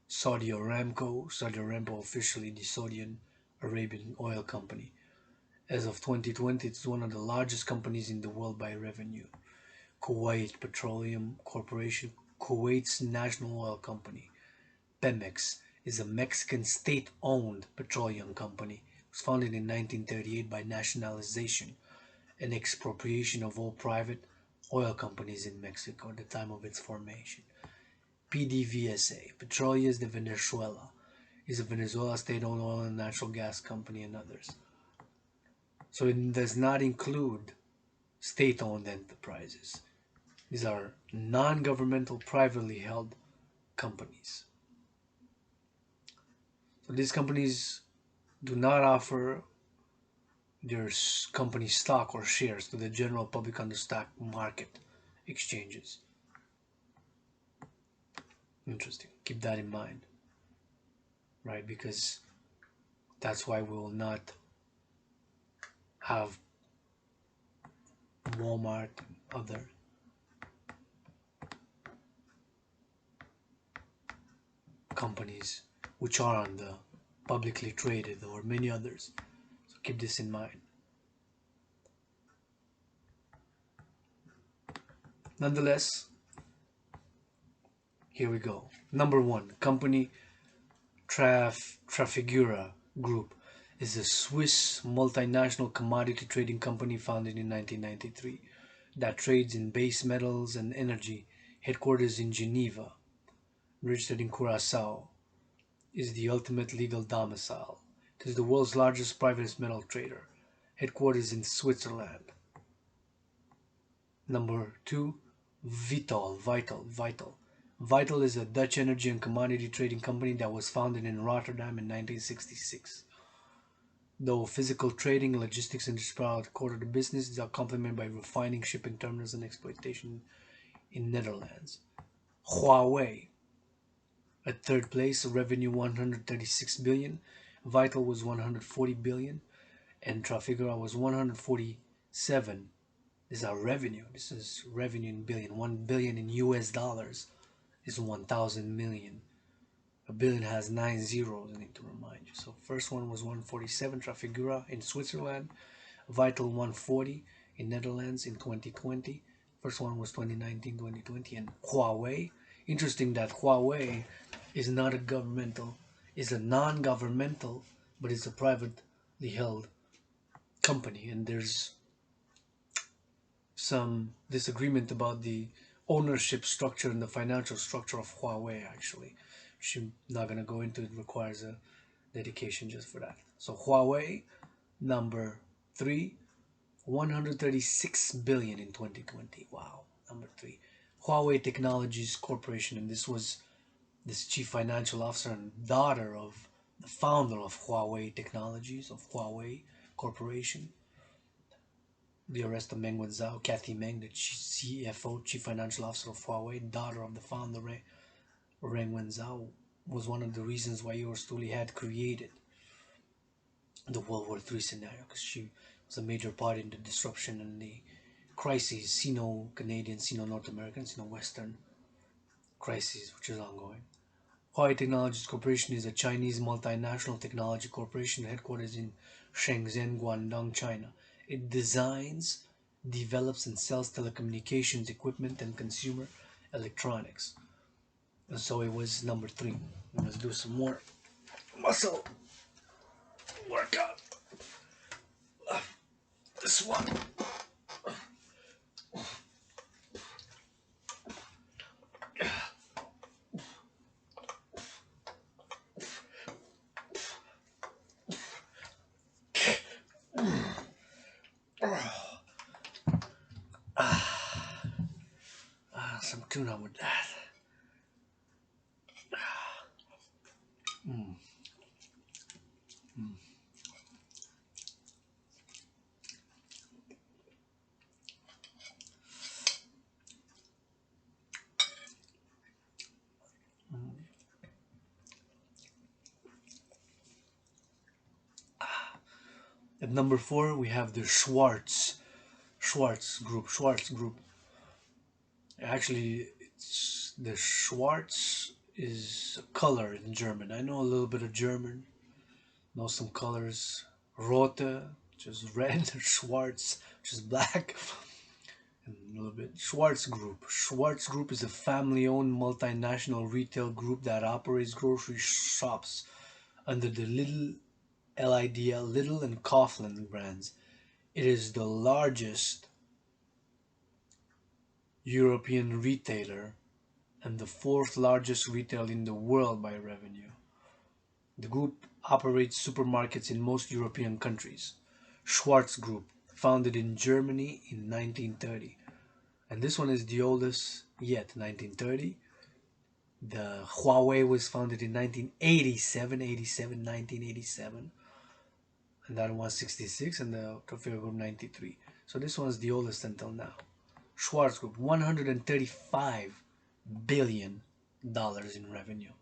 Saudi Aramco. Saudi Aramco, officially the Saudi Arabian Oil Company. As of 2020, it's one of the largest companies in the world by revenue. Kuwait Petroleum Corporation, Kuwait's national oil company. Pemex is a Mexican state-owned petroleum company. It was founded in 1938 by nationalization and expropriation of all private oil companies in Mexico at the time of its formation. PDVSA, Petróleos de Venezuela, is a Venezuela state-owned oil and natural gas company, and others. So it does not include state-owned enterprises. These are non-governmental, privately held companies. So these companies do not offer their company stock or shares to the general public on the stock market exchanges. Interesting. Keep that in mind, right? Because that's why we will not have Walmart and other companies which are on the publicly traded, or many others. So keep this in mind. Nonetheless, here we go. Number one, company Trafigura Group is a Swiss multinational commodity trading company founded in 1993 that trades in base metals and energy. Headquarters in Geneva, registered in Curacao, is the ultimate legal domicile. It is the world's largest private metal trader. Headquarters in Switzerland. Number two, Vital. Vital is a Dutch energy and commodity trading company that was founded in Rotterdam in 1966. Though physical trading, logistics, and distribution are core to the business, is complemented by refining, shipping terminals, and exploitation in Netherlands. Huawei, at third place, revenue 136 billion. Vital was 140 billion, and Trafigura was 147. This is our revenue. This is revenue in billion. 1 billion in US dollars is 1,000 million. A billion has 9 zeros, I need to remind you. So first one was 147, Trafigura in Switzerland. Vital 140 in Netherlands in 2020. First one was 2019-2020. And Huawei, interesting that Huawei is not a governmental, is a non-governmental, but it's a privately held company. And there's some disagreement about the ownership structure and the financial structure of Huawei, actually, which I'm not going to go into. It requires a dedication just for that. So Huawei, number three, 136 billion in 2020. Wow, number three. Huawei Technologies Corporation, and this chief financial officer and daughter of the founder of Huawei Technologies, of Huawei Corporation, the arrest of Meng Wanzhou, Kathy Meng, the CFO, Chief Financial Officer of Huawei, daughter of the founder, Meng Wanzhou, was one of the reasons why yours truly had created the World War III scenario, because she was a major part in the disruption and the crises, Sino-Canadian, Sino-North American, Sino-Western crisis, which is ongoing. Huawei Technologies Corporation is a Chinese multinational technology corporation headquartered in Shenzhen, Guangdong, China. It designs, develops, and sells telecommunications equipment and consumer electronics. And so it was number three. Let's do some more muscle workout. This one. Some tuna with that. At number four, we have the Schwartz Group. Actually, it's the Schwartz is a color in German. I know a little bit of German, know some colors. Rote, which is red, Schwarz, which is black, and a little bit. Schwarz Group. Schwarz Group is a family-owned multinational retail group that operates grocery shops under the Lidl and Kaufland brands. It is the largest European retailer and the fourth largest retailer in the world by revenue. The group operates supermarkets in most European countries. Schwarz Group, founded in Germany in 1930. And this one is the oldest yet, 1930. The Huawei was founded in 1987, 1987. And that one 66, and the Trofeo Group 93. So this one's the oldest until now. Schwarz Group, $135 billion in revenue.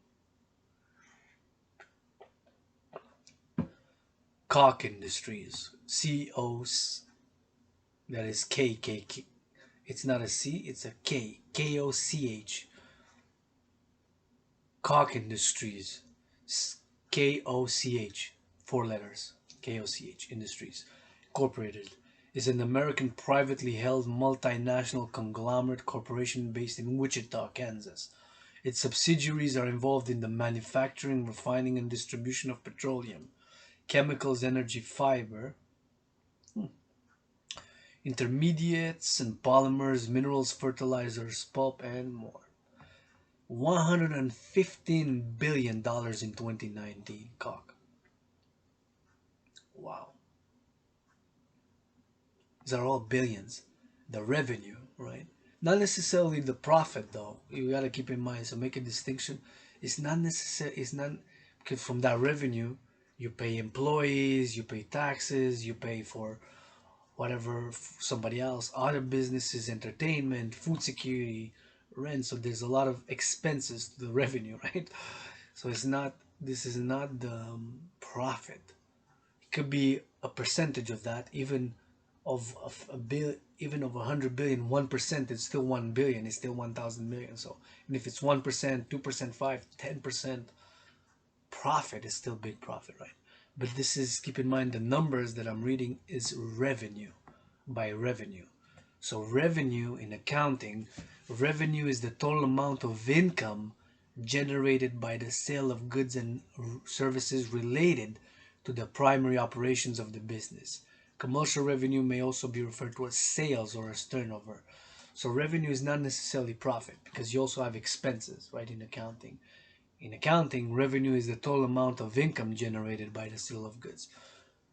Koch Industries, COs, that is K. It's not a C, it's a K, KOCH. Koch Industries, KOCH, 4 letters, KOCH Industries, Incorporated, is an American privately held multinational conglomerate corporation based in Wichita, Kansas. Its subsidiaries are involved in the manufacturing, refining, and distribution of petroleum, chemicals, energy, fiber, intermediates and polymers, minerals, fertilizers, pulp, and more. $115 billion in 2019, Koch. Wow. These are all billions. The revenue, right? Not necessarily the profit, though. You gotta keep in mind. So make a distinction. It's not necessary. It's not because from that revenue, you pay employees, you pay taxes, you pay for whatever somebody else, other businesses, entertainment, food security, rent. So there's a lot of expenses to the revenue, right? So it's not. This is not the profit. It could be a percentage of that, even of a bill, even of 100 billion, 1%, it's still 1 billion. It's still 1,000 million. So, and if it's 1%, 2%, 5, 10% profit, is still big profit, right? But this is, keep in mind, the numbers that I'm reading is revenue, by revenue. So revenue in accounting, revenue is the total amount of income generated by the sale of goods and services related to the primary operations of the business. Commercial revenue may also be referred to as sales or as turnover. So revenue is not necessarily profit because you also have expenses, right, in accounting. In accounting, revenue is the total amount of income generated by the sale of goods.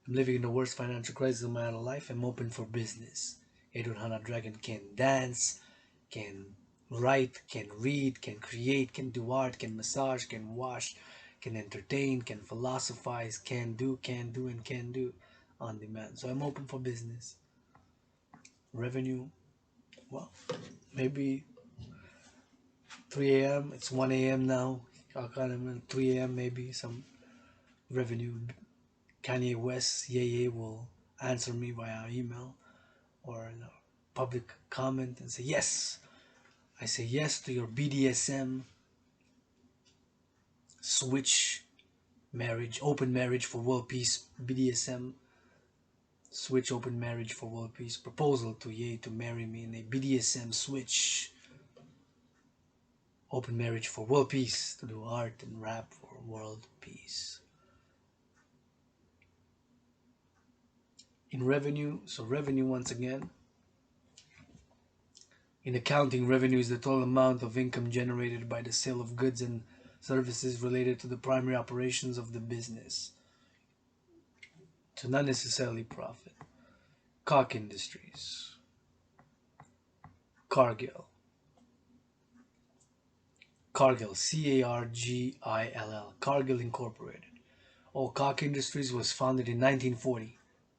I'm living in the worst financial crisis of my adult life. I'm open for business. Dragan can dance, can write, can read, can create, can do art, can massage, can wash, can entertain, can philosophize, can do, and can do on demand. So I'm open for business. Revenue, well, maybe 3 a.m. It's 1 a.m. now. I'll kind of 3 a.m. maybe some revenue. Kanye West, Ye will answer me via email or in a public comment and say yes. I say yes to your BDSM switch marriage, open marriage for world peace, BDSM switch open marriage for world peace, proposal to Ye to marry me in a BDSM switch open marriage for world peace, to do art and rap for world peace. In revenue, so revenue once again, in accounting, revenue is the total amount of income generated by the sale of goods and services related to the primary operations of the business. So not necessarily profit. Koch Industries, Cargill, Cargill, Cargill Incorporated. Koch Industries was founded in 1940.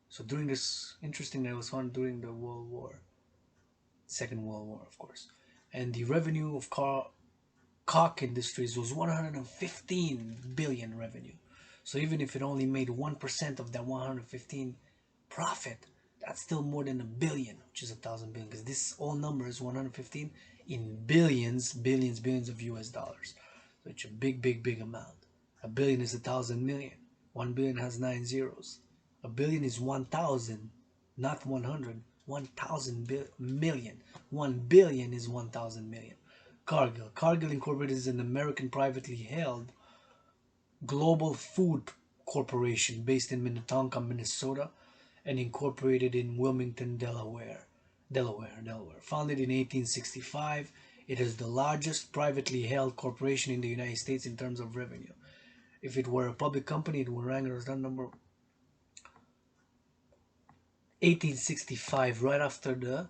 So during this, interesting that it was founded during the World War, Second World War, of course. And the revenue of Koch Industries was 115 billion revenue. So even if it only made 1% of that 115 profit, that's still more than a billion, which is 1,000 billion. Because this all number is 115 in billions of US dollars. So it's a big amount. A billion is 1,000,000,000. 1 billion has 9 zeros. A billion is 1,000, not 100. 1,000,000,000. 1 billion is 1,000,000,000. Cargill. Cargill Incorporated is an American privately held global food corporation based in Minnetonka, Minnesota, and incorporated in Wilmington, Delaware. Founded in 1865, it is the largest privately held corporation in the United States in terms of revenue. If it were a public company, it would rank as number 1865, right after the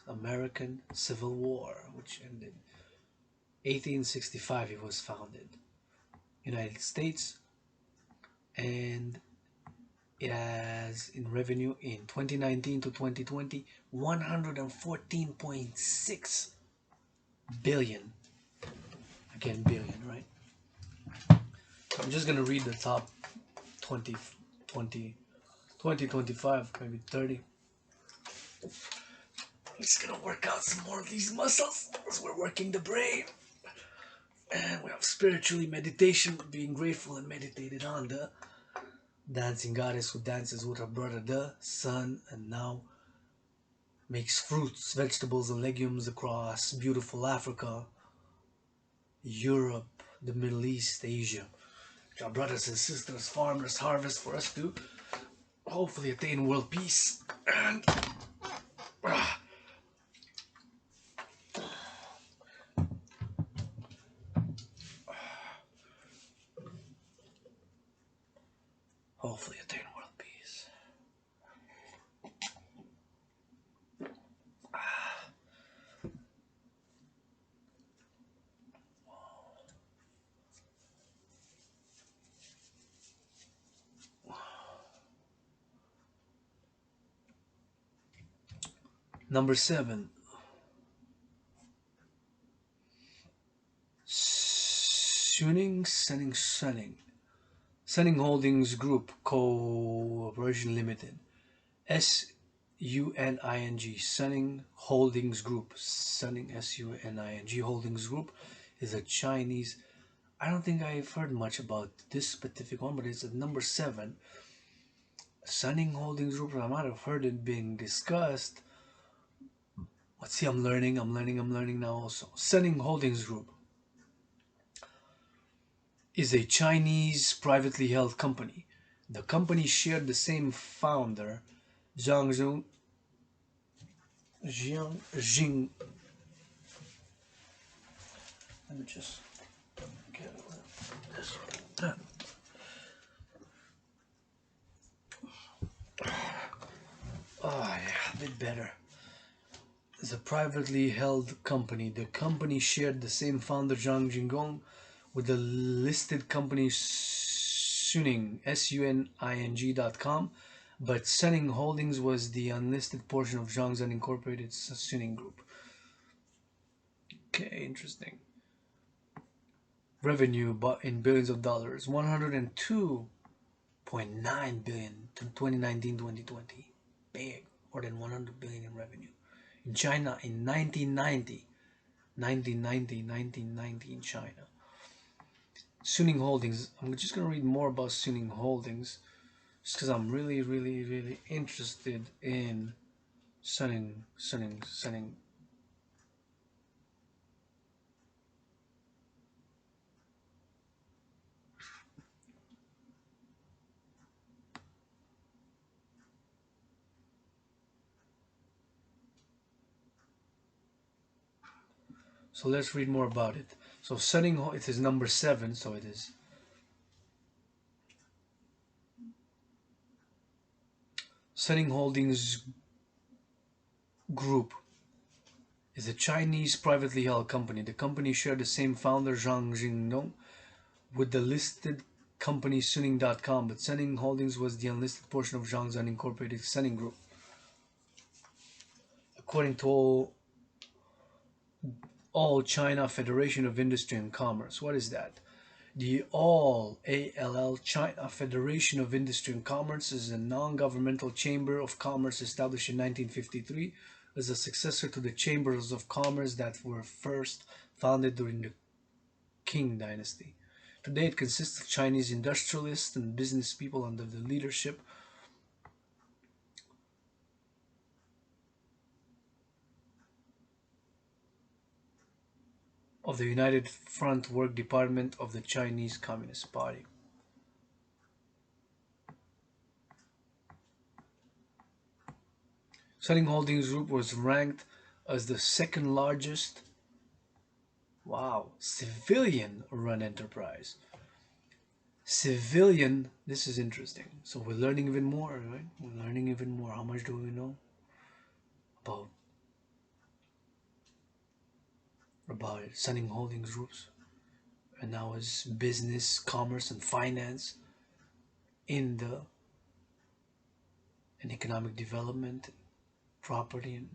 American Civil War, which ended 1865. It was founded, United States, and it has in revenue in 2019 to 2020 114.6 billion. Again, billion, right? I'm just gonna read the top 20, 25, maybe 30. I'm just gonna work out some more of these muscles as we're working the brain. And we have spiritually meditation, being grateful and meditated on the dancing goddess who dances with her brother, the sun, and now makes fruits, vegetables, and legumes across beautiful Africa, Europe, the Middle East, Asia. Our brothers and sisters, farmers, harvest for us to hopefully attain world peace. And hopefully attain world peace. Number 7. Sunning Holdings Group Corporation Limited. SUNING. Sunning Holdings Group. Sunning SUNING Holdings Group is a Chinese. I don't think I've heard much about this specific one, but it's at number 7. Sunning Holdings Group. I might have heard it being discussed. Let's see, I'm learning now also. Sunning Holdings Group is a Chinese privately held company. The company shared the same founder, Jiang. Let me just get this. Oh yeah, a bit better. It's a privately held company. The company shared the same founder, Zhang Jingong, with the listed company Suning, SUNING.com, but Sunning Holdings was the unlisted portion of Zhang's unincorporated Suning Group. Okay, interesting. Revenue in billions of dollars, 102.9 billion to 2019-2020. Big, more than 100 billion in revenue. In China in 1990 in China. Suning Holdings. I'm just going to read more about Suning Holdings just because I'm really interested in Sunning. So let's read more about it. So Sunning, it is number 7, so it is Sunning Holdings Group is a Chinese privately held company. The company shared the same founder, Zhang Jingdong, with the listed company Suning.com, but Sunning Holdings was the unlisted portion of Zhang's unincorporated Sunning Group. According to All China Federation of Industry and Commerce. What is that? The ALL China Federation of Industry and Commerce is a non-governmental chamber of commerce established in 1953 as a successor to the chambers of commerce that were first founded during the Qing dynasty. Today it consists of Chinese industrialists and business people under the leadership of the United Front Work Department of the Chinese Communist Party. Selling Holdings Group was ranked as the second largest, wow, civilian run enterprise. Civilian, this is interesting. So we're learning even more, right? We're learning even more. How much do we know about Selling Holdings Groups? And now is business, commerce, and finance in the in economic development, property and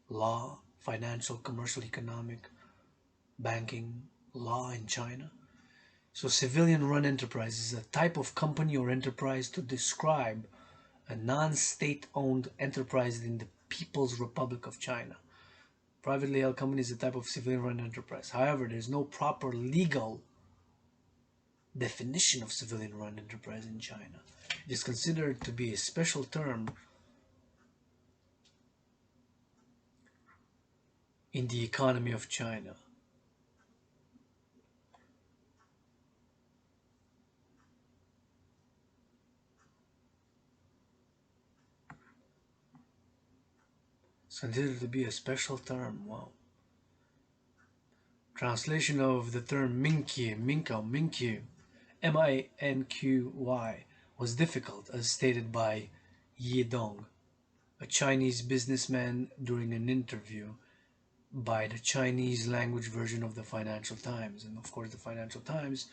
law, financial, commercial, economic, banking, law in China. So civilian-run enterprise is a type of company or enterprise to describe a non-state-owned enterprise in the People's Republic of China. Privately held company is a type of civilian-run enterprise. However, there is no proper legal definition of civilian-run enterprise in China. It is considered to be a special term in the economy of China. It's considered to be a special term. Wow. Translation of the term Minqui, M-I-N-Q-Y, was difficult, as stated by Yi Dong, a Chinese businessman, during an interview by the Chinese language version of the Financial Times. And of course, the Financial Times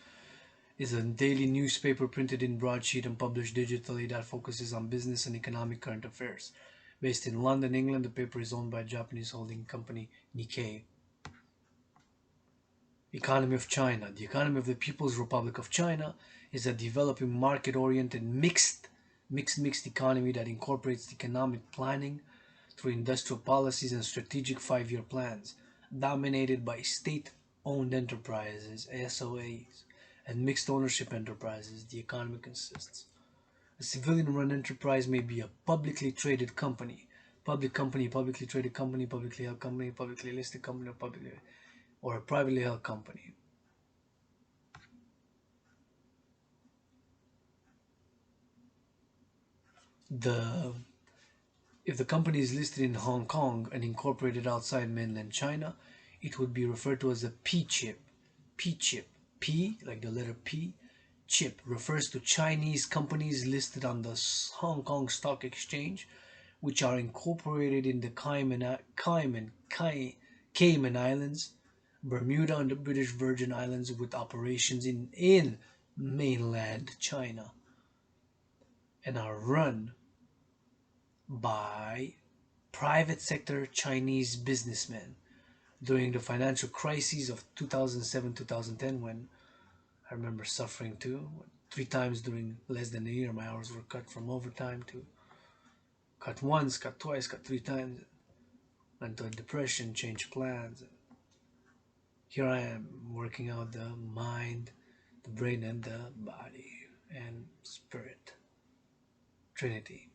is a daily newspaper printed in broadsheet and published digitally that focuses on business and economic current affairs. Based in London, England, the paper is owned by Japanese holding company Nikkei. Economy of China. The economy of the People's Republic of China is a developing market-oriented mixed economy that incorporates economic planning through industrial policies and strategic five-year plans, dominated by state-owned enterprises, SOAs, and mixed ownership enterprises. The economy consists. A civilian-run enterprise may be a publicly traded company, publicly traded company, publicly held company, publicly listed company, or a privately held company. If the company is listed in Hong Kong and incorporated outside mainland China, it would be referred to as a P-chip. P-chip. P, like the letter P, chip, refers to Chinese companies listed on the Hong Kong Stock Exchange, which are incorporated in the Cayman Islands, Bermuda, and the British Virgin Islands, with operations in mainland China, and are run by private sector Chinese businessmen. During the financial crises of 2007-2010, when I remember suffering too, 3 times during less than a year, my hours were cut from overtime to cut once, cut twice, cut 3 times, went to a depression, changed plans. Here I am working out the mind, the brain, and the body and spirit. Trinity.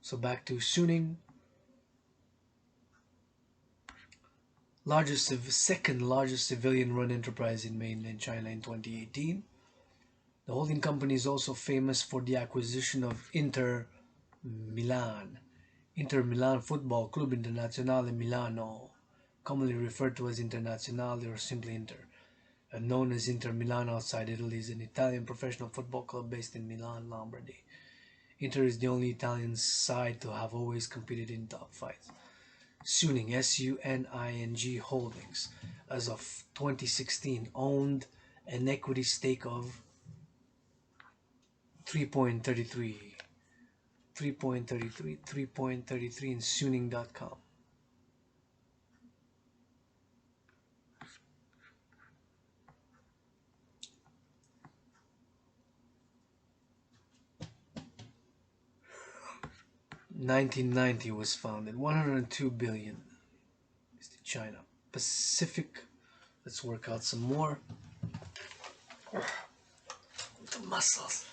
So back to Suning. Second largest civilian-run enterprise in mainland China in 2018. The holding company is also famous for the acquisition of Inter Milan Football Club Internazionale Milano, commonly referred to as Internazionale or simply Inter, and known as Inter Milan outside Italy, is an Italian professional football club based in Milan, Lombardy. Inter is the only Italian side to have always competed in top flights. Suning, S-U-N-I-N-G Holdings, as of 2016, owned an equity stake of 3.33 in Suning.com. 1990 was founded. 102 billion is the China Pacific. Let's work out some more. The muscles.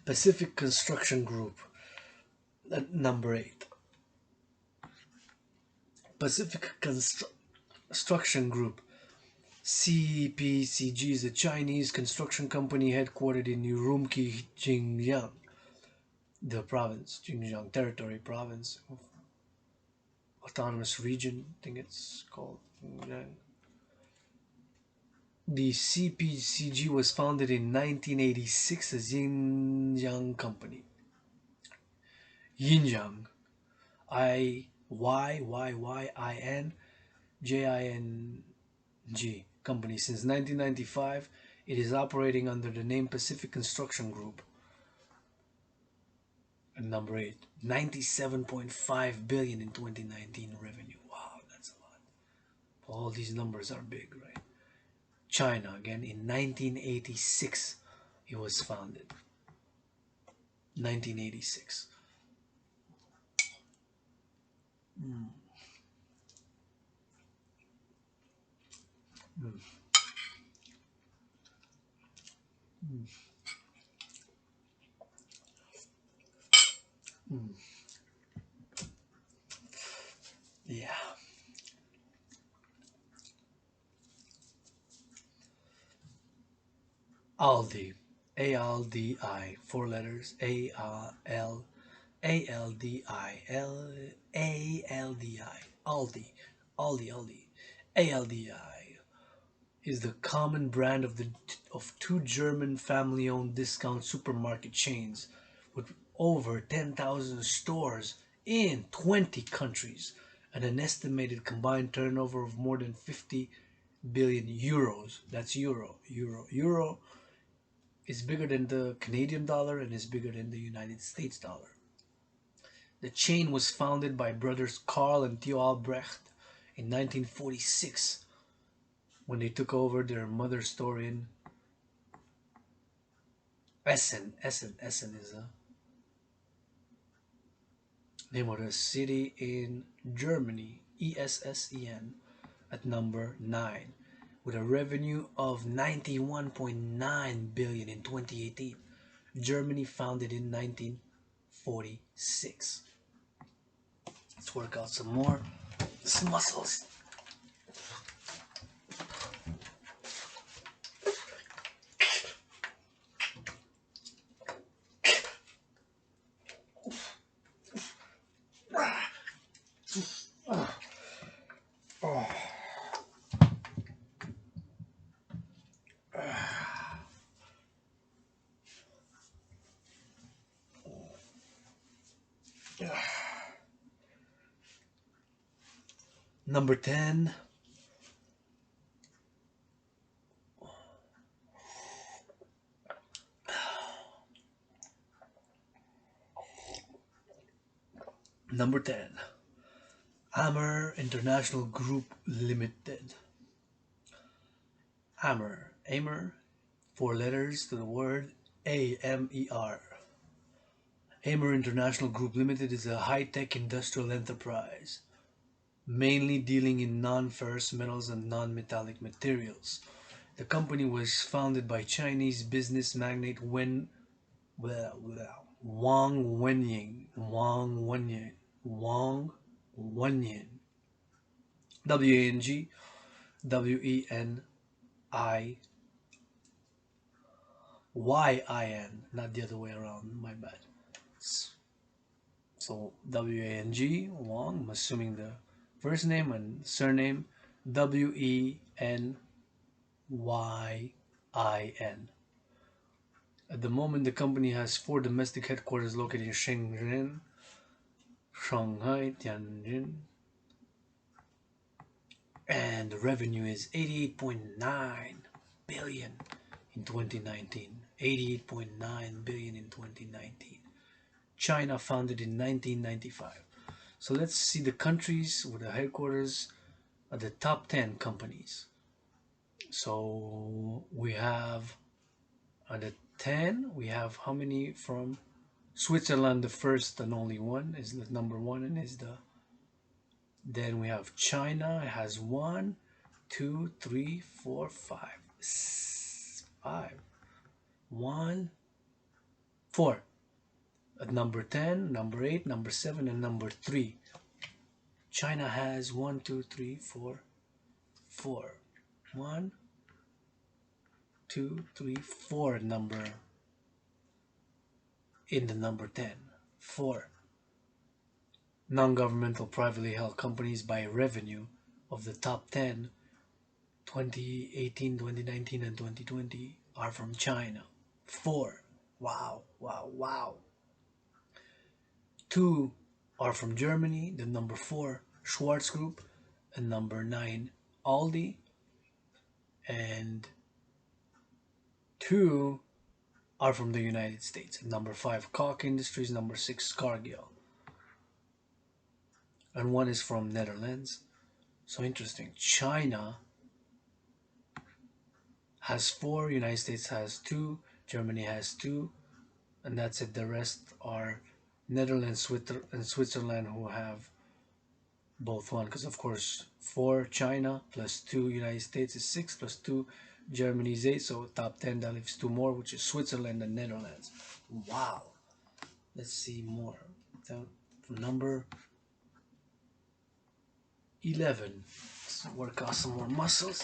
Pacific Construction Group at number 8. Pacific Construction Group, CPCG, is a Chinese construction company headquartered in Urumqi, Xinjiang, the province, Xinjiang Territory Province, Autonomous Region, I think it's called. The CPCG was founded in 1986 as Xinjiang Company. Xinjiang, IYYYINJING Company. Since 1995, it is operating under the name Pacific Construction Group. And number 8, 97.5 billion in 2019 revenue. Wow, that's a lot. All these numbers are big, right? China, again, in 1986, it was founded. 1986. Mm. Mm. Mm. Mm. Yeah. Aldi, ALDI, 4 letters, ALDI, Aldi, ALDI is the common brand of two German family-owned discount supermarket chains with over 10,000 stores in 20 countries and an estimated combined turnover of more than 50 billion euros. That's euro is bigger than the Canadian dollar and is bigger than the United States dollar. The chain was founded by brothers Karl and Theo Albrecht in 1946 when they took over their mother store in Essen. Essen is the name of the city in Germany, ESSEN, at number 9, with a revenue of 91.9 billion in 2018. Germany founded in 1946. Let's work out some more. Some muscles. Number 10. Number 10. Hammer International Group Limited. Hammer, 4 letters to the word AMER. Hammer International Group Limited is a high-tech industrial enterprise, mainly dealing in non-ferrous metals and non-metallic materials. The company was founded by Chinese business magnate Wang Wenying, WANG, WENIYIN, not the other way around, my bad. So WANG, Wang, I'm assuming the first name and surname, WENYIN. At the moment, the company has 4 domestic headquarters located in Shenzhen, Shanghai, Tianjin, and the revenue is 88.9 billion in 2019. 88.9 billion in 2019. China founded in 1995. So let's see the countries with the headquarters of the top 10 companies. So we have the 10, we have how many from Switzerland? The first and only one is the number one, and is the, then we have China. It has 1, 2, 3, 4, 5, 5, 1, 4. At number 10, number 8, number 7, and number 3. China has 1, 2, 3, 4, 4. 1, 2, 3, 4 number in the number 10. 4. Non-governmental privately held companies by revenue of the top 10, 2018, 2019, and 2020 are from China. 4. Wow, wow, wow. 2 are from Germany. The number 4, Schwarz Group, and number 9, Aldi, and 2 are from the United States. Number 5, Koch Industries. Number 6, Cargill, and 1 is from Netherlands. So interesting. China has 4, United States has 2, Germany has 2, and that's it. The rest are Netherlands and Switzerland, who have both 1, because of course 4 China plus 2 United States is 6, plus 2 Germany is 8, so top 10 that leaves 2 more, which is Switzerland and Netherlands. Wow. Let's see more. Number 11. Let's work out some more muscles.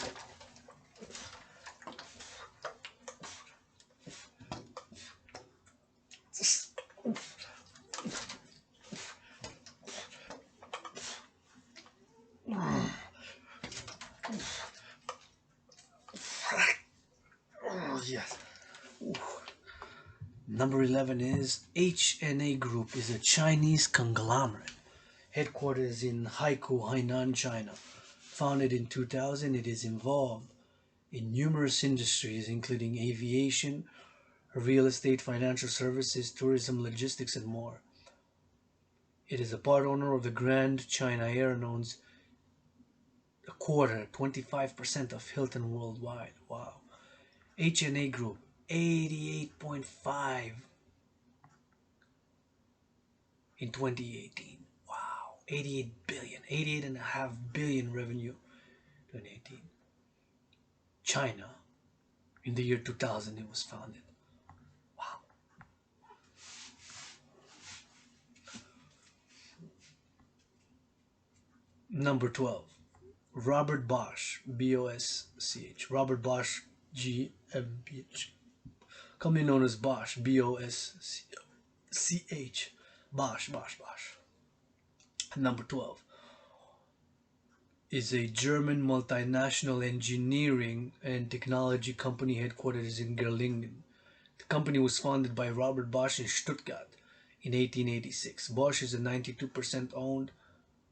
Yes. Number 11 is HNA Group, is a Chinese conglomerate. Headquarters in Haikou, Hainan, China. Founded in 2000, it is involved in numerous industries, including aviation, real estate, financial services, tourism, logistics, and more. It is a part owner of the Grand China Air and owns a quarter, 25% of Hilton worldwide. Wow. HNA Group, 88.5 in 2018. Wow. 88 billion, 88.5 billion revenue 2018. China, in the year 2000 it was founded. Wow. Number 12, Robert Bosch, B-O-S-C-H, Robert Bosch, G-M-B-H, commonly known as Bosch, B-O-S-C-H, Bosch. Number 12 is a German multinational engineering and technology company headquartered in Gerlingen. The company was founded by Robert Bosch in Stuttgart in 1886. Bosch is a 92% owned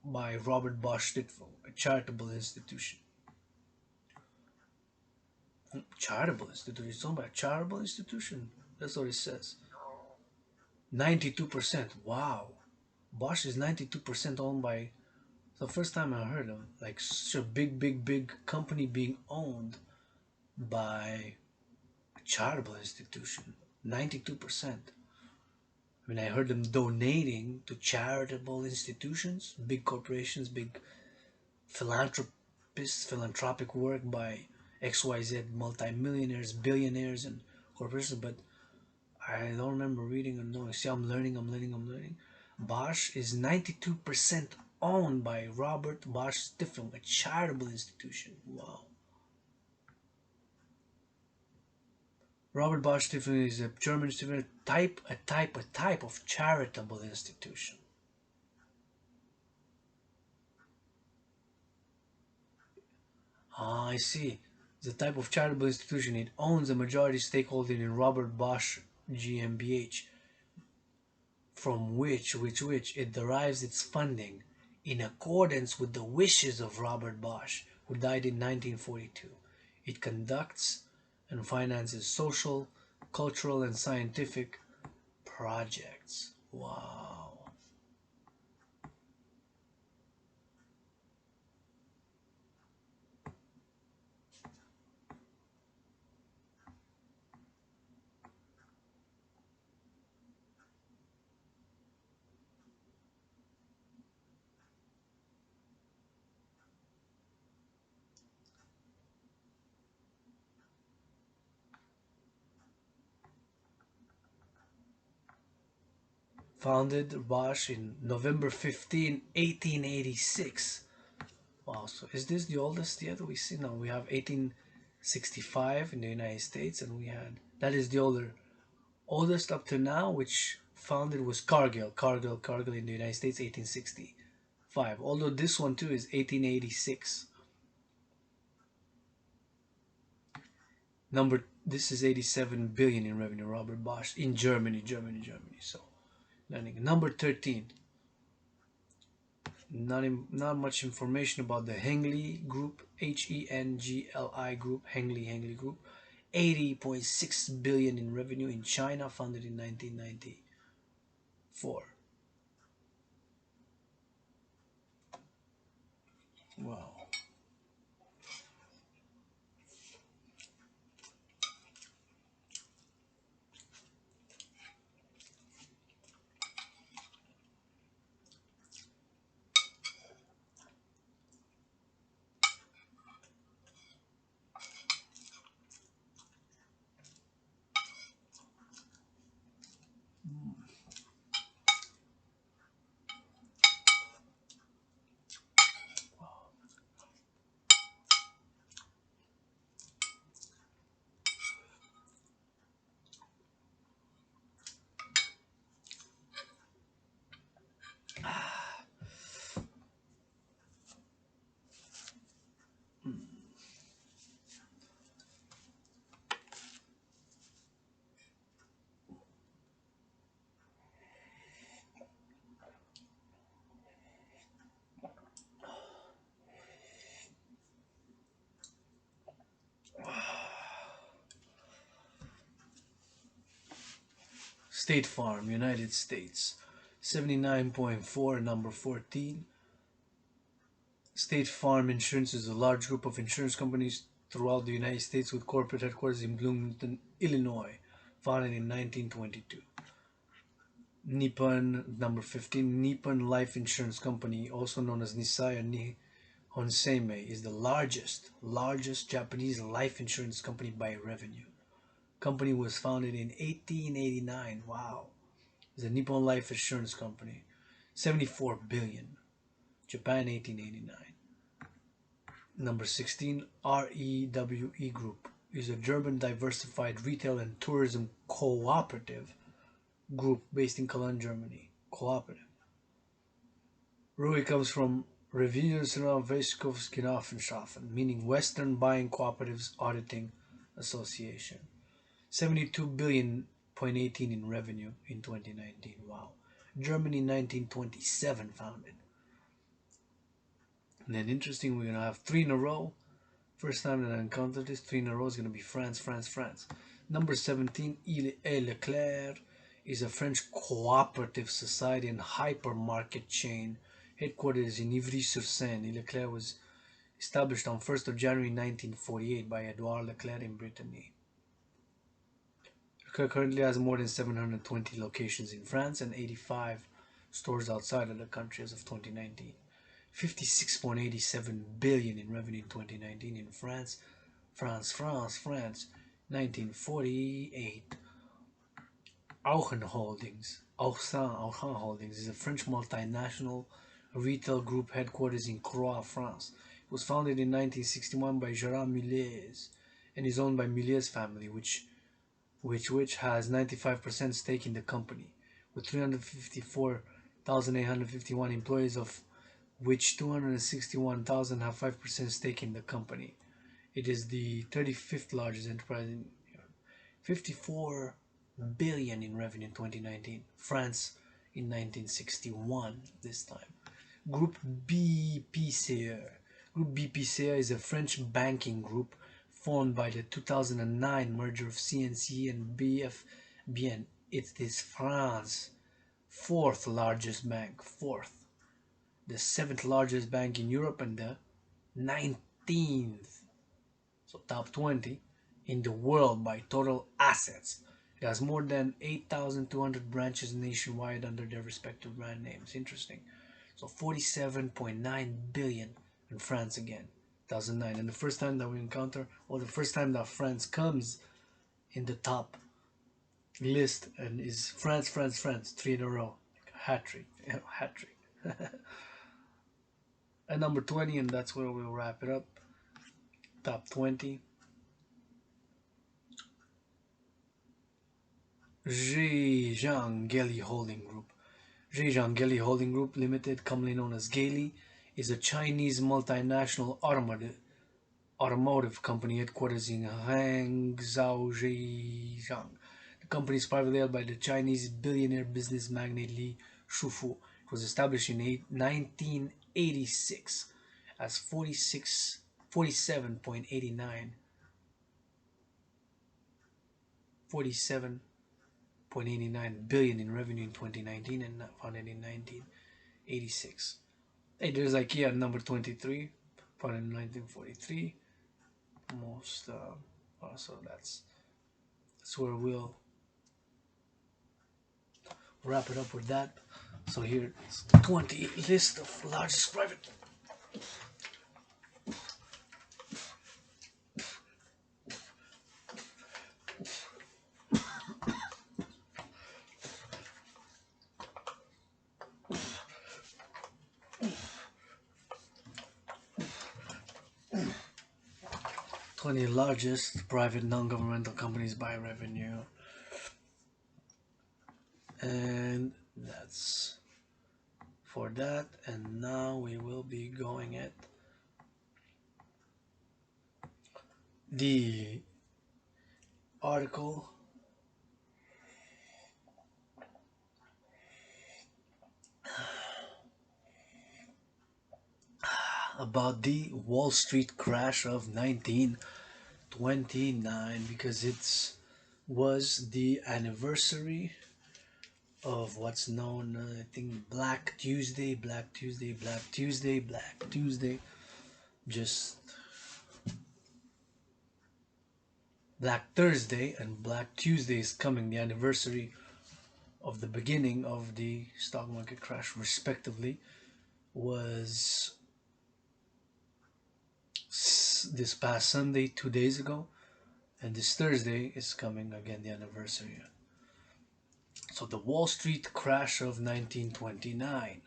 by Robert Bosch Stiftung, a charitable institution. Charitable institution? It's owned by a charitable institution? That's what it says. 92%. Wow. Bosch is 92% owned by... It's the first time I heard of like such a big company being owned by a charitable institution. 92%. I mean, I heard them donating to charitable institutions, big corporations, big philanthropists, philanthropic work by XYZ multimillionaires, billionaires, and corporations, but I don't remember reading or knowing. See, I'm learning. Bosch is 92% owned by Robert Bosch Stiftung, a charitable institution. Wow. Robert Bosch Stiftung is a German institution, a type of charitable institution. Ah, I see. It's a type of charitable institution. It owns a majority stakeholding in Robert Bosch GmbH, from which it derives its funding in accordance with the wishes of Robert Bosch, who died in 1942. It conducts and finances social, cultural and scientific projects. Wow. Founded Bosch in November 15, 1886. Wow, so is this the oldest yet we see? No, we have 1865 in the United States, and we had that is the oldest up to now, which founded was Cargill in the United States, 1865. Although this one too is 1886. This is 87 billion in revenue. Robert Bosch in Germany. So, number 13. Not much information about the Hengli Group, Hengli Group, Hengli Group, 80.6 billion in revenue in China, founded in 1994. Wow. State Farm, United States, 79.4, number 14. State Farm Insurance is a large group of insurance companies throughout the United States with corporate headquarters in Bloomington, Illinois, founded in 1922. Nippon, number 15, Nippon Life Insurance Company, also known as Nisaya Honsei, is the largest Japanese life insurance company by revenue. Company was founded in 1889. Wow. It's a Nippon Life Insurance Company. 74 billion. Japan, 1889. Number 16, REWE Group is a German diversified retail and tourism cooperative group based in Cologne, Germany. Cooperative. RUE comes from Revisionsgenossenschaften, meaning Western Buying Cooperatives Auditing Association. 72 billion point 18 in revenue in 2019. Wow. Germany 1927 founded. And then interesting, we're gonna have three in a row. First time that I encountered this, three in a row is gonna be France. Number 17, Leclerc is a French cooperative society and hypermarket chain headquarters in Ivry-sur-Seine. Leclerc was established on 1st of January 1948 by Edouard Leclerc in Brittany. Leclerc currently has more than 720 locations in France and 85 stores outside of the country as of 2019. 56.87 billion in revenue in 2019 in France. 1948. Auchan Holdings is a French multinational retail group headquarters in Croix, France. It was founded in 1961 by Gérard Millez and is owned by Millez family, which has 95% stake in the company, with 354,851 employees, of which 261,000 have 5% stake in the company. It is the 35th largest enterprise in 54 billion in revenue in 2019. France in 1961 this time. Groupe BPCE. Groupe BPCE is a French banking group formed by the 2009 merger of CNC and BFBN. It is France's fourth largest bank, the seventh largest bank in Europe, and the 19th, so top 20 in the world by total assets. It has more than 8,200 branches nationwide under their respective brand names. Interesting. So 47.9 billion in France again, 2009. And the first time that we encounter, or the first time that France comes in the top list, and is France, 3 in a row. Hat trick. Hat trick. At number 20, and that's where we'll wrap it up. Top 20. Zhejiang Geely Holding Group. Zhejiang Geely Holding Group Limited, commonly known as Geely, is a Chinese multinational automotive company headquarters in Hangzhou, Zhejiang. The company is privately held by the Chinese billionaire business magnate Li Shufu. It was established in 1986 as 47.89 billion in revenue in 2019 and founded in 1986. Hey, there's IKEA at number 23, founded in 1943. So that's where we'll wrap it up with that. So here's 20 list of largest private 20 largest private non-governmental companies by revenue. And that's for that. And now we will be going at the article about the Wall Street crash of 1929, because it was the anniversary of what's known, I think, Black Tuesday, just Black Thursday and Black Tuesday is coming, the anniversary of the beginning of the stock market crash, respectively, was this past Sunday, 2 days ago, and this Thursday is coming again, the anniversary. So the Wall Street crash of 1929.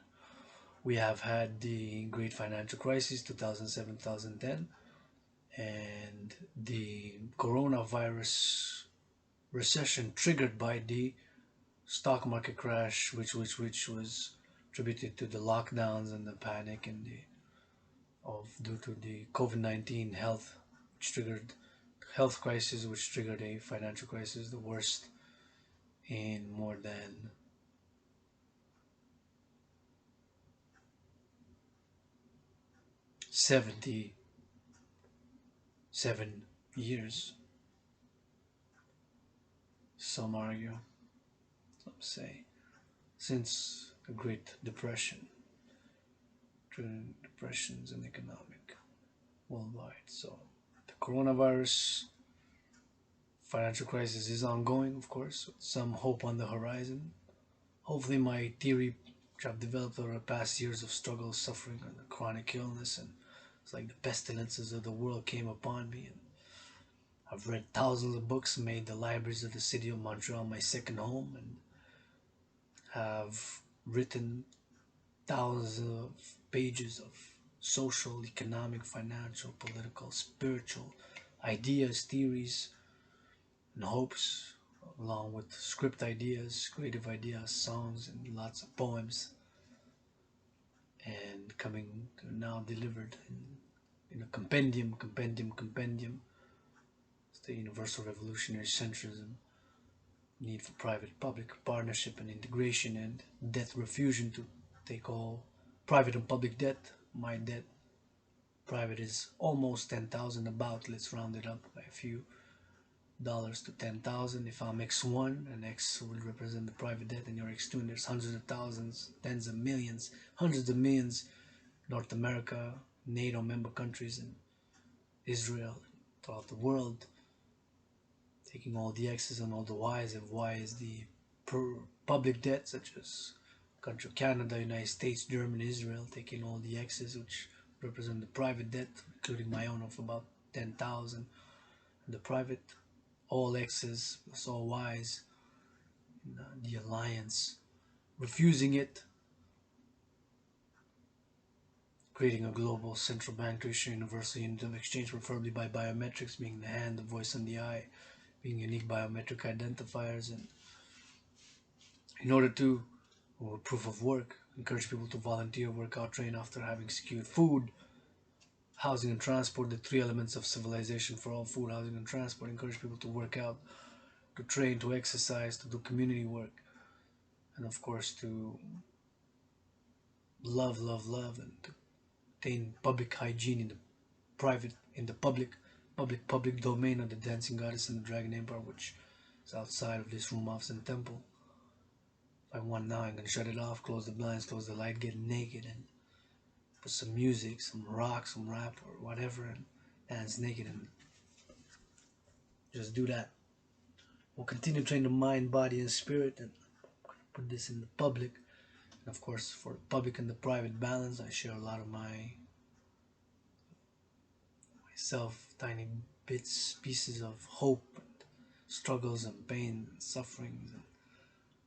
We have had the Great Financial Crisis, 2007-2010, and the coronavirus recession triggered by the stock market crash, which was attributed to the lockdowns and the panic and due to the COVID-19 health crisis, which triggered a financial crisis, the worst in more than 77 years. Some argue, some say, since the Great Depression, during depressions and economic worldwide. So the coronavirus financial crisis is ongoing, of course, with some hope on the horizon. Hopefully my theory, which I've developed over the past years of struggle, suffering, and chronic illness, and it's like the pestilences of the world came upon me, and I've read thousands of books, made the libraries of the city of Montreal my second home, and have written thousands of pages of social, economic, financial, political, spiritual ideas, theories, and hopes, along with script ideas, creative ideas, songs, and lots of poems, and coming to now delivered in a compendium. It's the Universal Revolutionary Centrism, need for private-public partnership and integration, and debt refusion to take all private and public debt, my debt, Private is almost 10,000 about. Let's round it up by a few dollars to 10,000. If I'm X1 and X will represent the private debt and you're X2 and there's hundreds of thousands, tens of millions, hundreds of millions, North America, NATO member countries and Israel, throughout the world, taking all the X's and all the Y's. If Y is the public debt, such as country of Canada, United States, Germany, Israel, taking all the X's, which represent the private debt, including my own of about 10,000. The private, all X's plus all Y's, in the alliance, refusing it, creating a global central bank to issue universal unit of exchange, preferably by biometrics, being the hand, the voice, and the eye, being unique biometric identifiers, and in order to, or proof of work, encourage people to volunteer, work out, train after having secured food, housing, and transport, the three elements of civilization for all: food, housing, and transport. Encourage people to work out, to train, to exercise, to do community work, and of course to love, and to attain public hygiene in the private, in the public domain of the dancing goddess and the dragon empire, which is outside of this room, office, and temple. If I want now, I'm gonna shut it off, close the blinds, close the light, get naked, and put some music, some rock, some rap, or whatever, and dance naked, and just do that. We'll continue to train the mind, body, and spirit, and put this in the public. And of course, for the public and the private balance, I share a lot of myself, tiny bits, pieces of hope, and struggles, and pain, and sufferings, and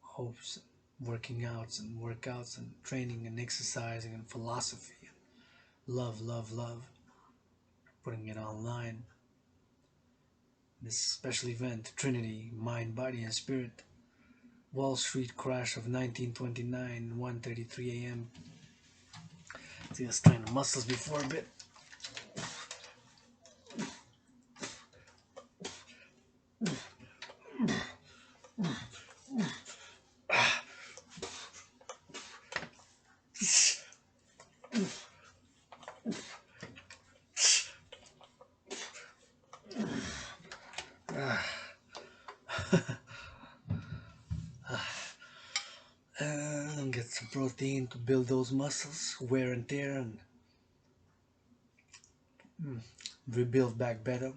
hopes, and working outs, and workouts, and training, and exercising, and philosophy, and love, putting it online. This special event, Trinity, mind, body, and spirit. Wall Street crash of 1929, 1:33 a.m. See us train the muscles before a bit. And get some protein to build those muscles, wear and tear, and rebuild back better.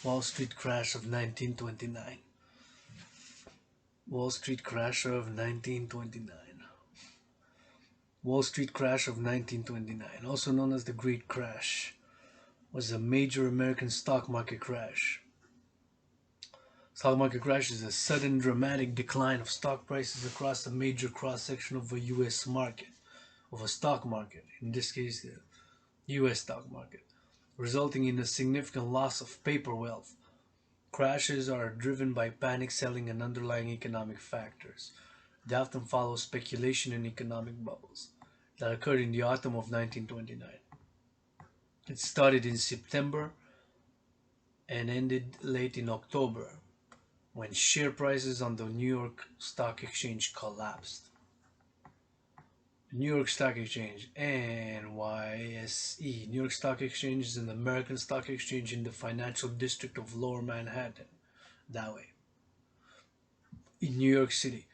Wall Street crash of 1929. Wall Street crash of 1929. Wall Street crash of 1929, also known as the Great Crash, was a major American stock market crash. Stock market crash is a sudden dramatic decline of stock prices across a major cross-section of a U.S. market, of a stock market, in this case the U.S. stock market, resulting in a significant loss of paper wealth. Crashes are driven by panic selling and underlying economic factors. They often follow speculation and economic bubbles that occurred in the autumn of 1929. It started in September and ended late in October, when share prices on the New York Stock Exchange collapsed. The New York Stock Exchange, NYSE. New York Stock Exchange is an American stock exchange in the financial district of Lower Manhattan, that way, in New York City.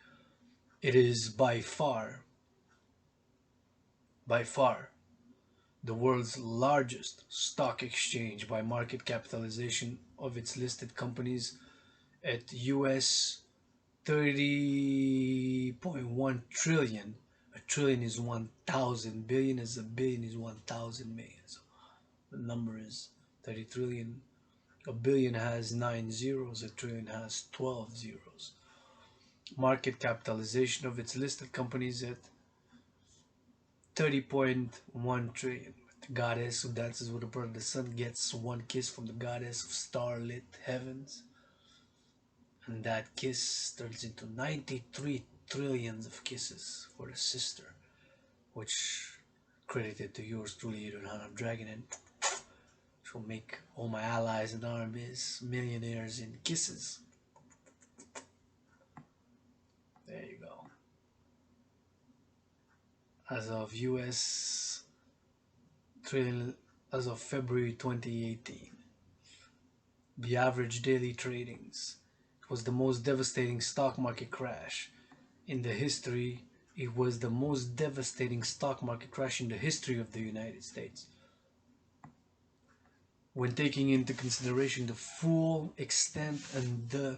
It is by far, the world's largest stock exchange by market capitalization of its listed companies, at US 30.1 trillion. A trillion is 1,000. Billion is a billion is 1,000 million. So the number is 30 trillion. A billion has 9 zeros. A trillion has 12 zeros. Market capitalization of its listed companies at 30.1 trillion. The goddess who dances with the bird of the sun gets one kiss from the goddess of starlit heavens. And that kiss turns into 93 trillions of kisses for the sister which credited to yours truly, Dragan, and which will make all my allies and armies millionaires in kisses. There you go. As of US trading, as of February 2018, the average daily tradings, it was the most devastating stock market crash in the history. It was the most devastating stock market crash in the history of the United States, when taking into consideration the full extent and the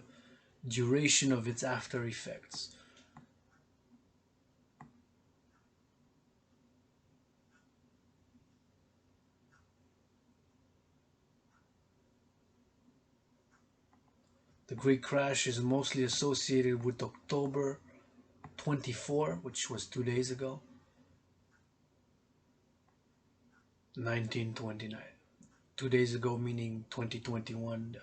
duration of its after effects. The Great Crash is mostly associated with October 24, which was 2 days ago, 1929. 2 days ago meaning 2021.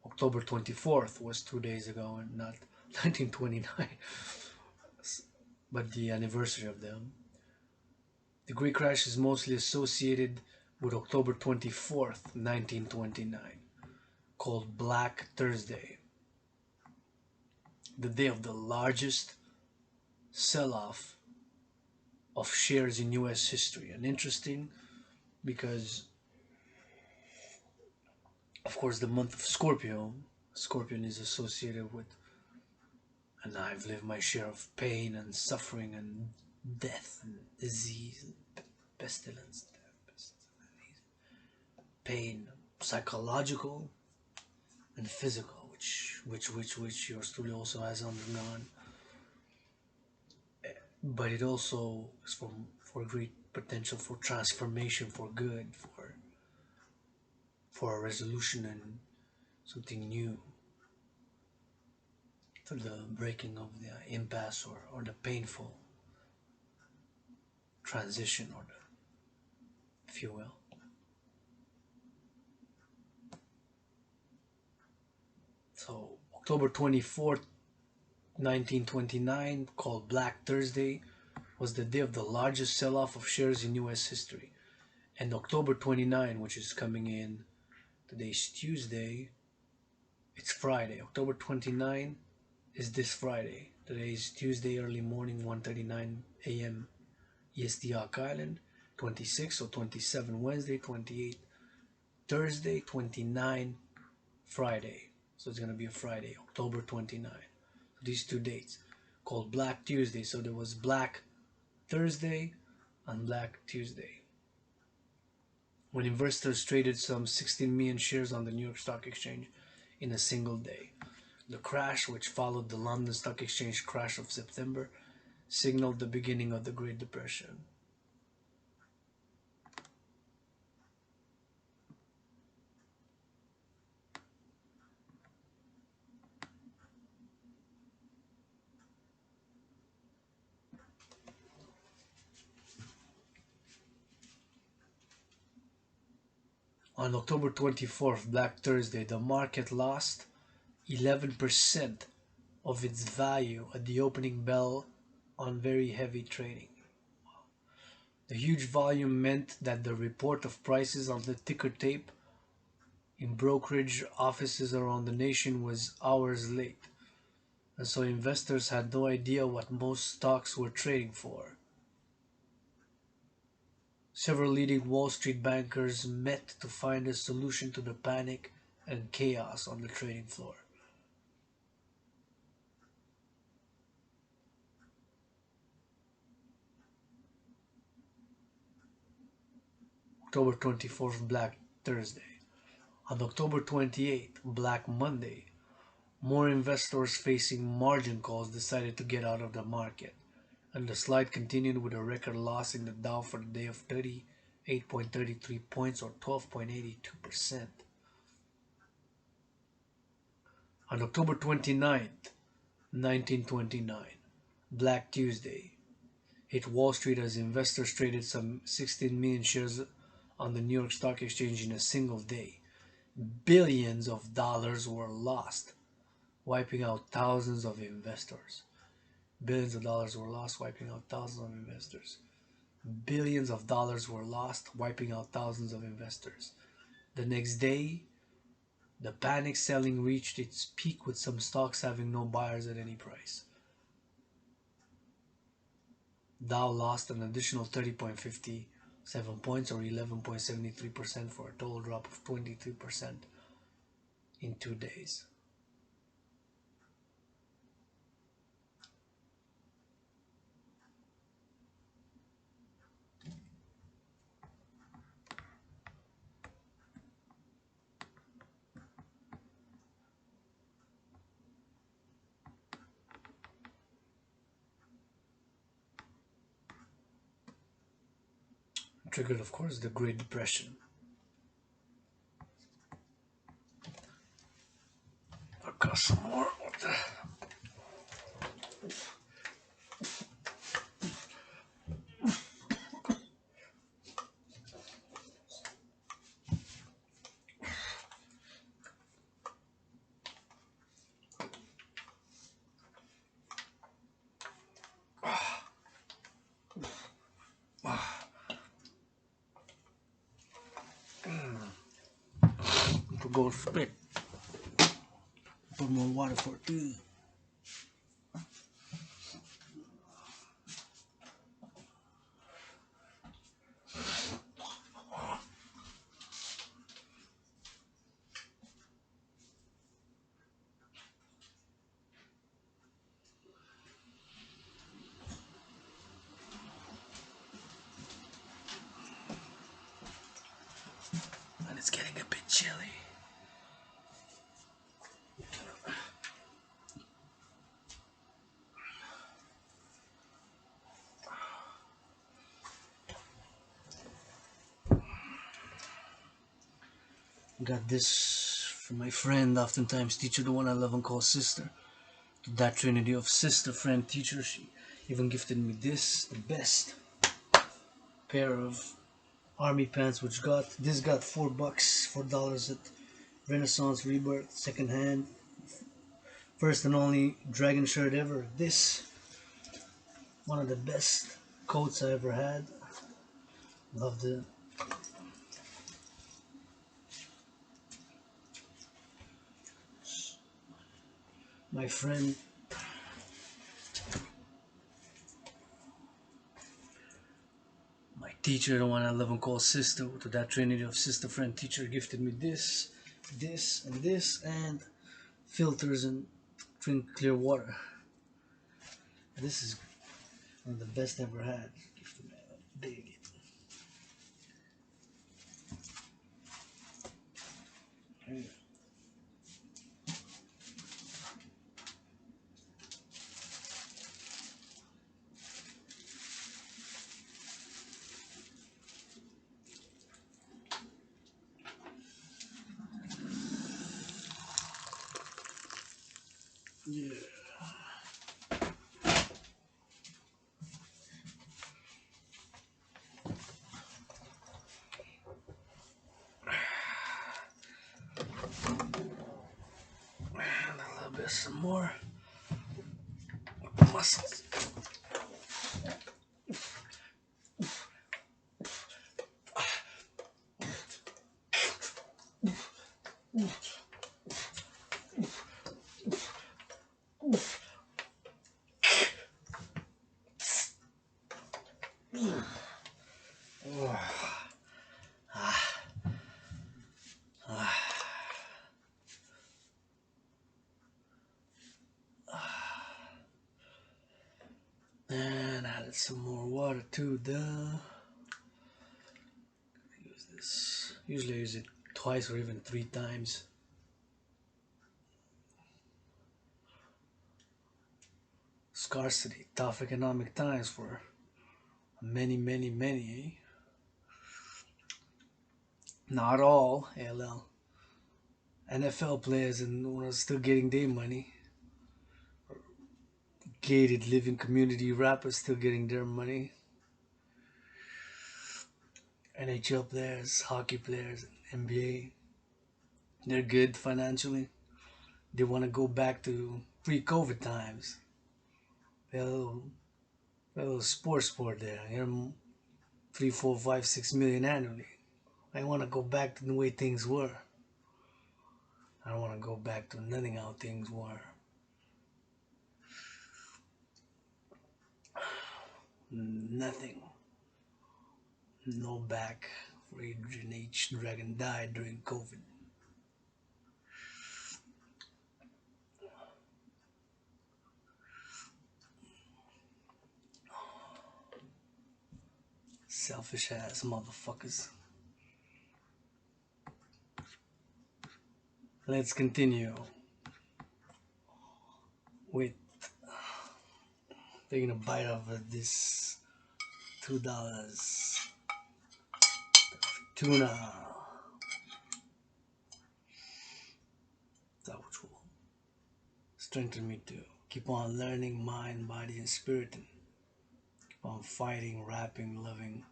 October 24th was 2 days ago and not 1929, but the anniversary of them. The Great Crash is mostly associated with October 24th, 1929, called Black Thursday, the day of the largest sell-off of shares in US history. And interesting because, of course, the month of Scorpion is associated with, and I've lived my share of pain and suffering and death and disease and pestilence, pain, psychological and physical, which yours truly also has undergone. But it also is for great potential for transformation, for good, for a resolution and something new, for the breaking of the impasse or the painful transition, or the, if you will. So October 24th, 1929, called Black Thursday, was the day of the largest sell-off of shares in US history. And October 29, which is coming in, today's Tuesday, it's Friday. October 29 is this Friday. Today is Tuesday early morning, 1:39 a.m. EST Hawk Island. 26 or 27 Wednesday, 28 Thursday, 29 Friday. So it's going to be a Friday, October 29. So these two dates called Black Tuesday. So there was Black Thursday and Black Tuesday, when investors traded some 16 million shares on the New York Stock Exchange in a single day. The crash, which followed the London Stock Exchange crash of September, signaled the beginning of the Great Depression. On October 24th, Black Thursday, the market lost 11% of its value at the opening bell on very heavy trading. The huge volume meant that the report of prices on the ticker tape in brokerage offices around the nation was hours late, and so investors had no idea what most stocks were trading for. Several leading Wall Street bankers met to find a solution to the panic and chaos on the trading floor. October 24th, Black Thursday. On October 28th, Black Monday, more investors facing margin calls decided to get out of the market, and the slide continued with a record loss in the Dow for the day of 38.33 points, or 12.82%. On October 29th, 1929, Black Tuesday, hit Wall Street as investors traded some 16 million shares on the New York Stock Exchange in a single day. Billions of dollars were lost, wiping out thousands of investors. Billions of dollars were lost, wiping out thousands of investors. Billions of dollars were lost, wiping out thousands of investors. The next day, the panic selling reached its peak with some stocks having no buyers at any price. Dow lost an additional 30.57 points or 11.73% for a total drop of 23% in 2 days. Triggered, of course, the Great Depression. I've got some more. We'll go spit. Put more water for it too. And it's getting a bit chilly. Got this from my friend, oftentimes teacher, the one I love and call sister. To that trinity of sister, friend, teacher, she even gifted me this, the best pair of army pants, which got $4, $4 at Renaissance Rebirth, second hand, first and only Dragan shirt ever. This, one of the best coats I ever had. Love the my friend, my teacher, the one I love and call sister, to that trinity of sister, friend, teacher, gifted me this, and filters and drink clear water. This is one of the best I ever had. Gifted me, I dig it. Yeah. And a little bit some more muscles. And added some more water too. Use this. Usually I use it twice or even 3 times. Scarcity, tough economic times for many, eh? Not all ALL NFL players and still getting their money. Gated living community rappers still getting their money. NHL players, hockey players, NBA, they're good financially. They want to go back to pre-COVID times. A little sport there. 3, 4, 5, 6 million annually. I want to go back to the way things were. I don't want to go back to nothing how things were. Nothing. No back. Adrian H. Dragan died during COVID. Selfish ass motherfuckers. Let's continue with taking a bite of this $2 tuna. That which will strengthen me to keep on learning mind, body, and spirit, and keep on fighting, rapping, loving.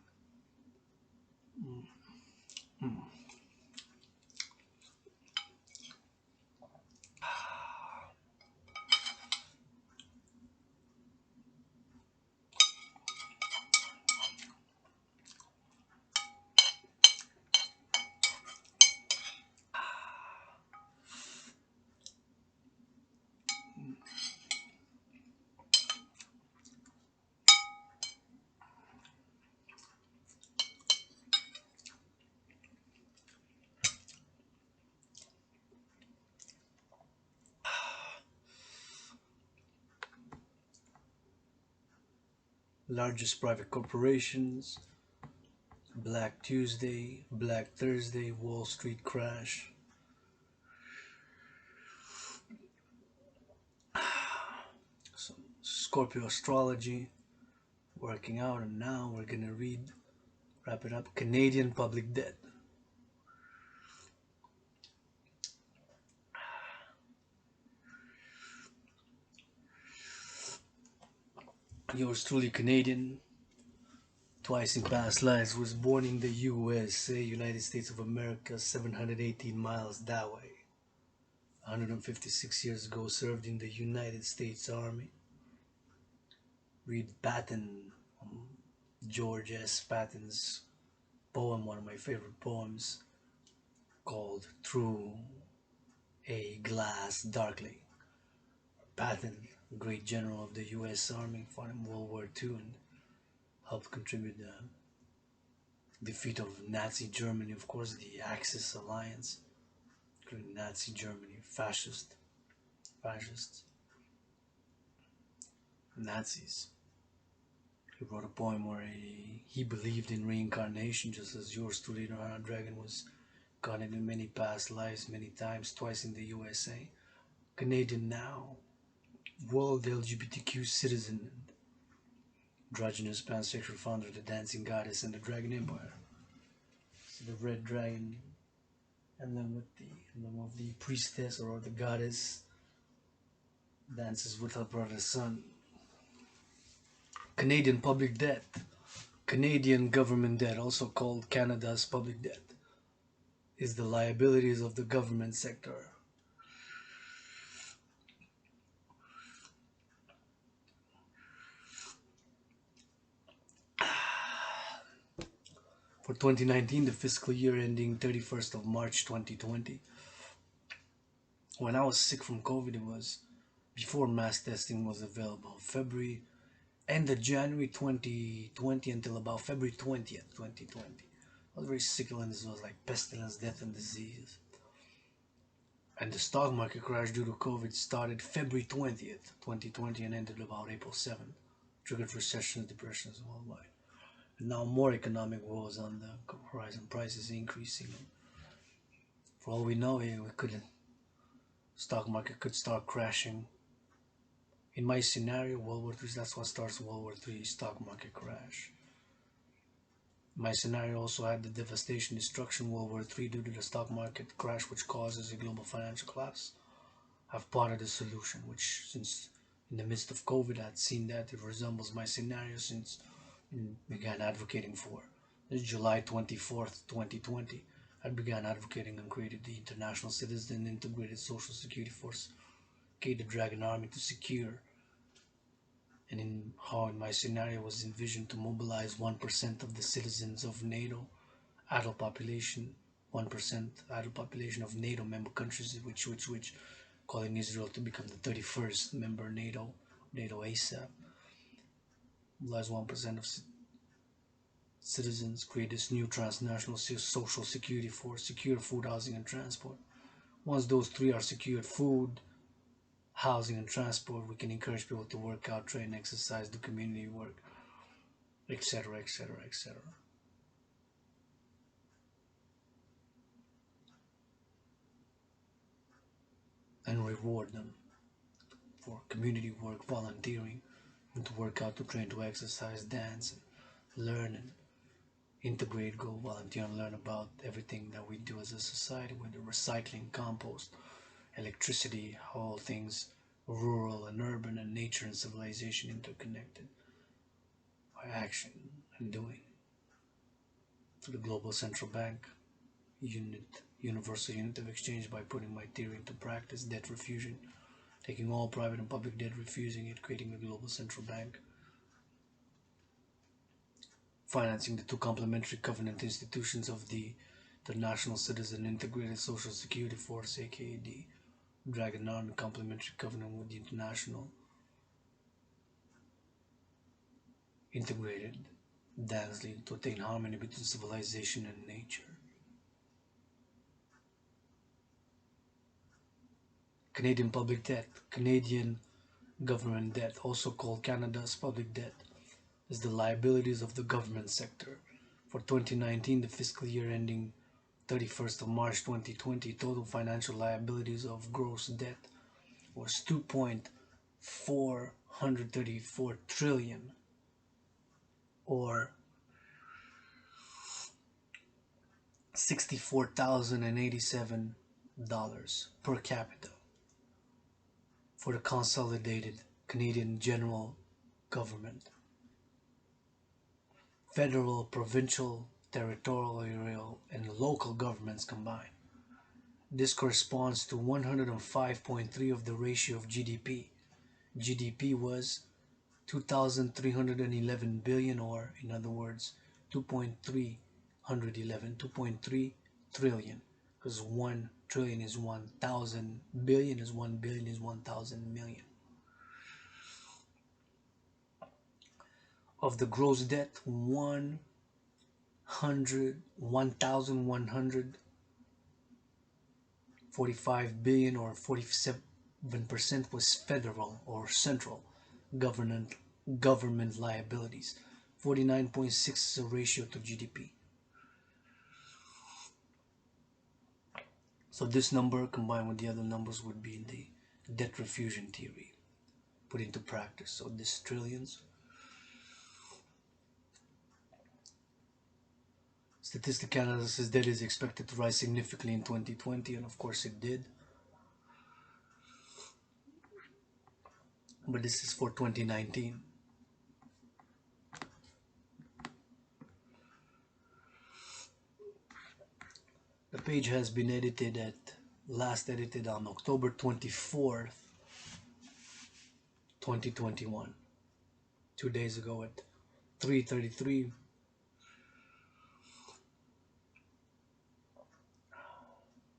Largest private corporations, Black Tuesday, Black Thursday, Wall Street crash. So, Scorpio Astrology, working out, and now we're gonna wrap it up, Canadian public debt. Yours truly Canadian, twice in past lives, was born in the USA, United States of America, 718 miles that way. 156 years ago, served in the United States Army. Read Patton, George S. Patton's poem, one of my favorite poems, called Through a Glass Darkly. Patton, great general of the U.S. Army, fought in World War II and helped contribute the defeat of Nazi Germany, of course, the Axis alliance, including Nazi Germany, fascists, Nazis. He wrote a poem where he believed in reincarnation, just as yours truly, Dragan, was gone into many past lives, many times, twice in the USA. Canadian now, world LGBTQ citizen, androgynous pansexual founder of the Dancing Goddess and the Dragon Empire. So the red dragon, and then with the emblem of the priestess or the goddess, dances with her brother's son. Canadian public debt, Canadian government debt, also called Canada's public debt, is the liabilities of the government sector. For 2019, the fiscal year ending 31st of March 2020, when I was sick from COVID, it was before mass testing was available. End of January 2020 until about February 20th, 2020. I was very sick, and this was like pestilence, death, and disease. And the stock market crash due to COVID started February 20th, 2020 and ended about April 7th. Triggered recessions, depressions worldwide. And now more economic woes on the horizon, prices increasing. For all we know, stock market could start crashing. In my scenario, World War III, that's what starts World War III, stock market crash. My scenario also had the devastation, destruction, World War III due to the stock market crash, which causes a global financial collapse. I've part of the solution, which since in the midst of COVID, I'd seen that it resembles my scenario since I began advocating for. This is July 24th, 2020. I began advocating and created the International Citizen Integrated Social Security Force, the Dragon Army, to secure and in how in my scenario was envisioned to mobilize 1% of the citizens of NATO adult population, 1% adult population of NATO member countries, which calling Israel to become the 31st member NATO ASAP. Mobilize 1% of citizens, create this new transnational social security force, secure food, housing, and transport. Once those three are secured, food, housing, and transport, we can encourage people to work out, train, exercise, do community work, etc., etc., etc. And reward them for community work, volunteering, and to work out, to train, to exercise, dance, and learn and integrate, go volunteer and learn about everything that we do as a society, with the recycling, compost, electricity, how all things rural and urban and nature and civilization interconnected by action and doing. To the global central bank universal unit of exchange, by putting my theory into practice, debt refusion, taking all private and public debt, refusing it, creating a global central bank, financing the two complementary covenant institutions of the National Citizen Integrated Social Security Force, aka the Dragan Army complementary covenant with the International Integrated Dance League, to attain harmony between civilization and nature. Canadian public debt, Canadian government debt, also called Canada's public debt, is the liabilities of the government sector. For 2019, the fiscal year ending 31st of March 2020, total financial liabilities of gross debt was 2.434 trillion, or $64,087 per capita for the consolidated Canadian general government. Federal, provincial, territorial, and local governments combined. This corresponds to 105.3 of the ratio of GDP. GDP was 2,311 billion, or in other words, 2.3 trillion, because 1 trillion is 1,000, billion is 1 billion is 1,000 million. Of the gross debt, 1,145 billion, or 47%, was federal or central government liabilities. 49.6 is a ratio to GDP. So this number combined with the other numbers would be in the debt refusion theory put into practice. So this trillions. Statistic Canada says debt is expected to rise significantly in 2020, and of course it did. But this is for 2019. The page has been edited last edited on October 24th, 2021. 2 days ago at 3:33.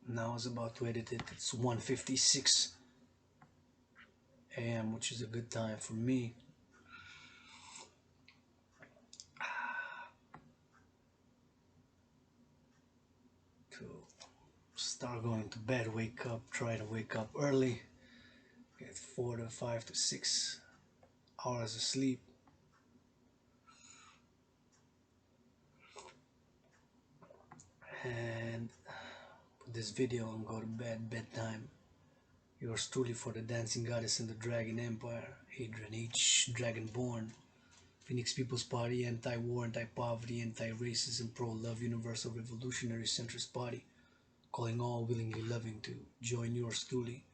Now I was about to edit it. It's 1:56 a.m., which is a good time for me. To start going to bed, wake up, try to wake up early, get 4 to 5 to 6 hours of sleep. And put this video and go to bed, bedtime. Yours truly for the dancing goddess in the Dragon Empire, Adrian H. Dragonborn. Phoenix People's Party, anti-war, anti-poverty, anti-racism, pro-love, universal revolutionary centrist party, calling all willingly loving to join yours truly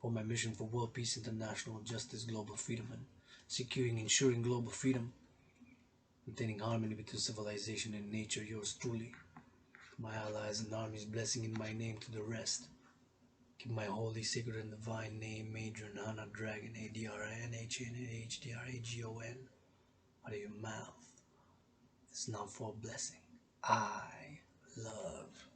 for my mission for world peace, international justice, global freedom, and securing, ensuring global freedom, maintaining harmony between civilization and nature. Yours truly, my allies and armies, blessing in my name to the rest. Keep my holy, sacred, and divine name, Major Nana Dragan, ADRNHNHDRAGON, out of your mouth. It's not for a blessing. I love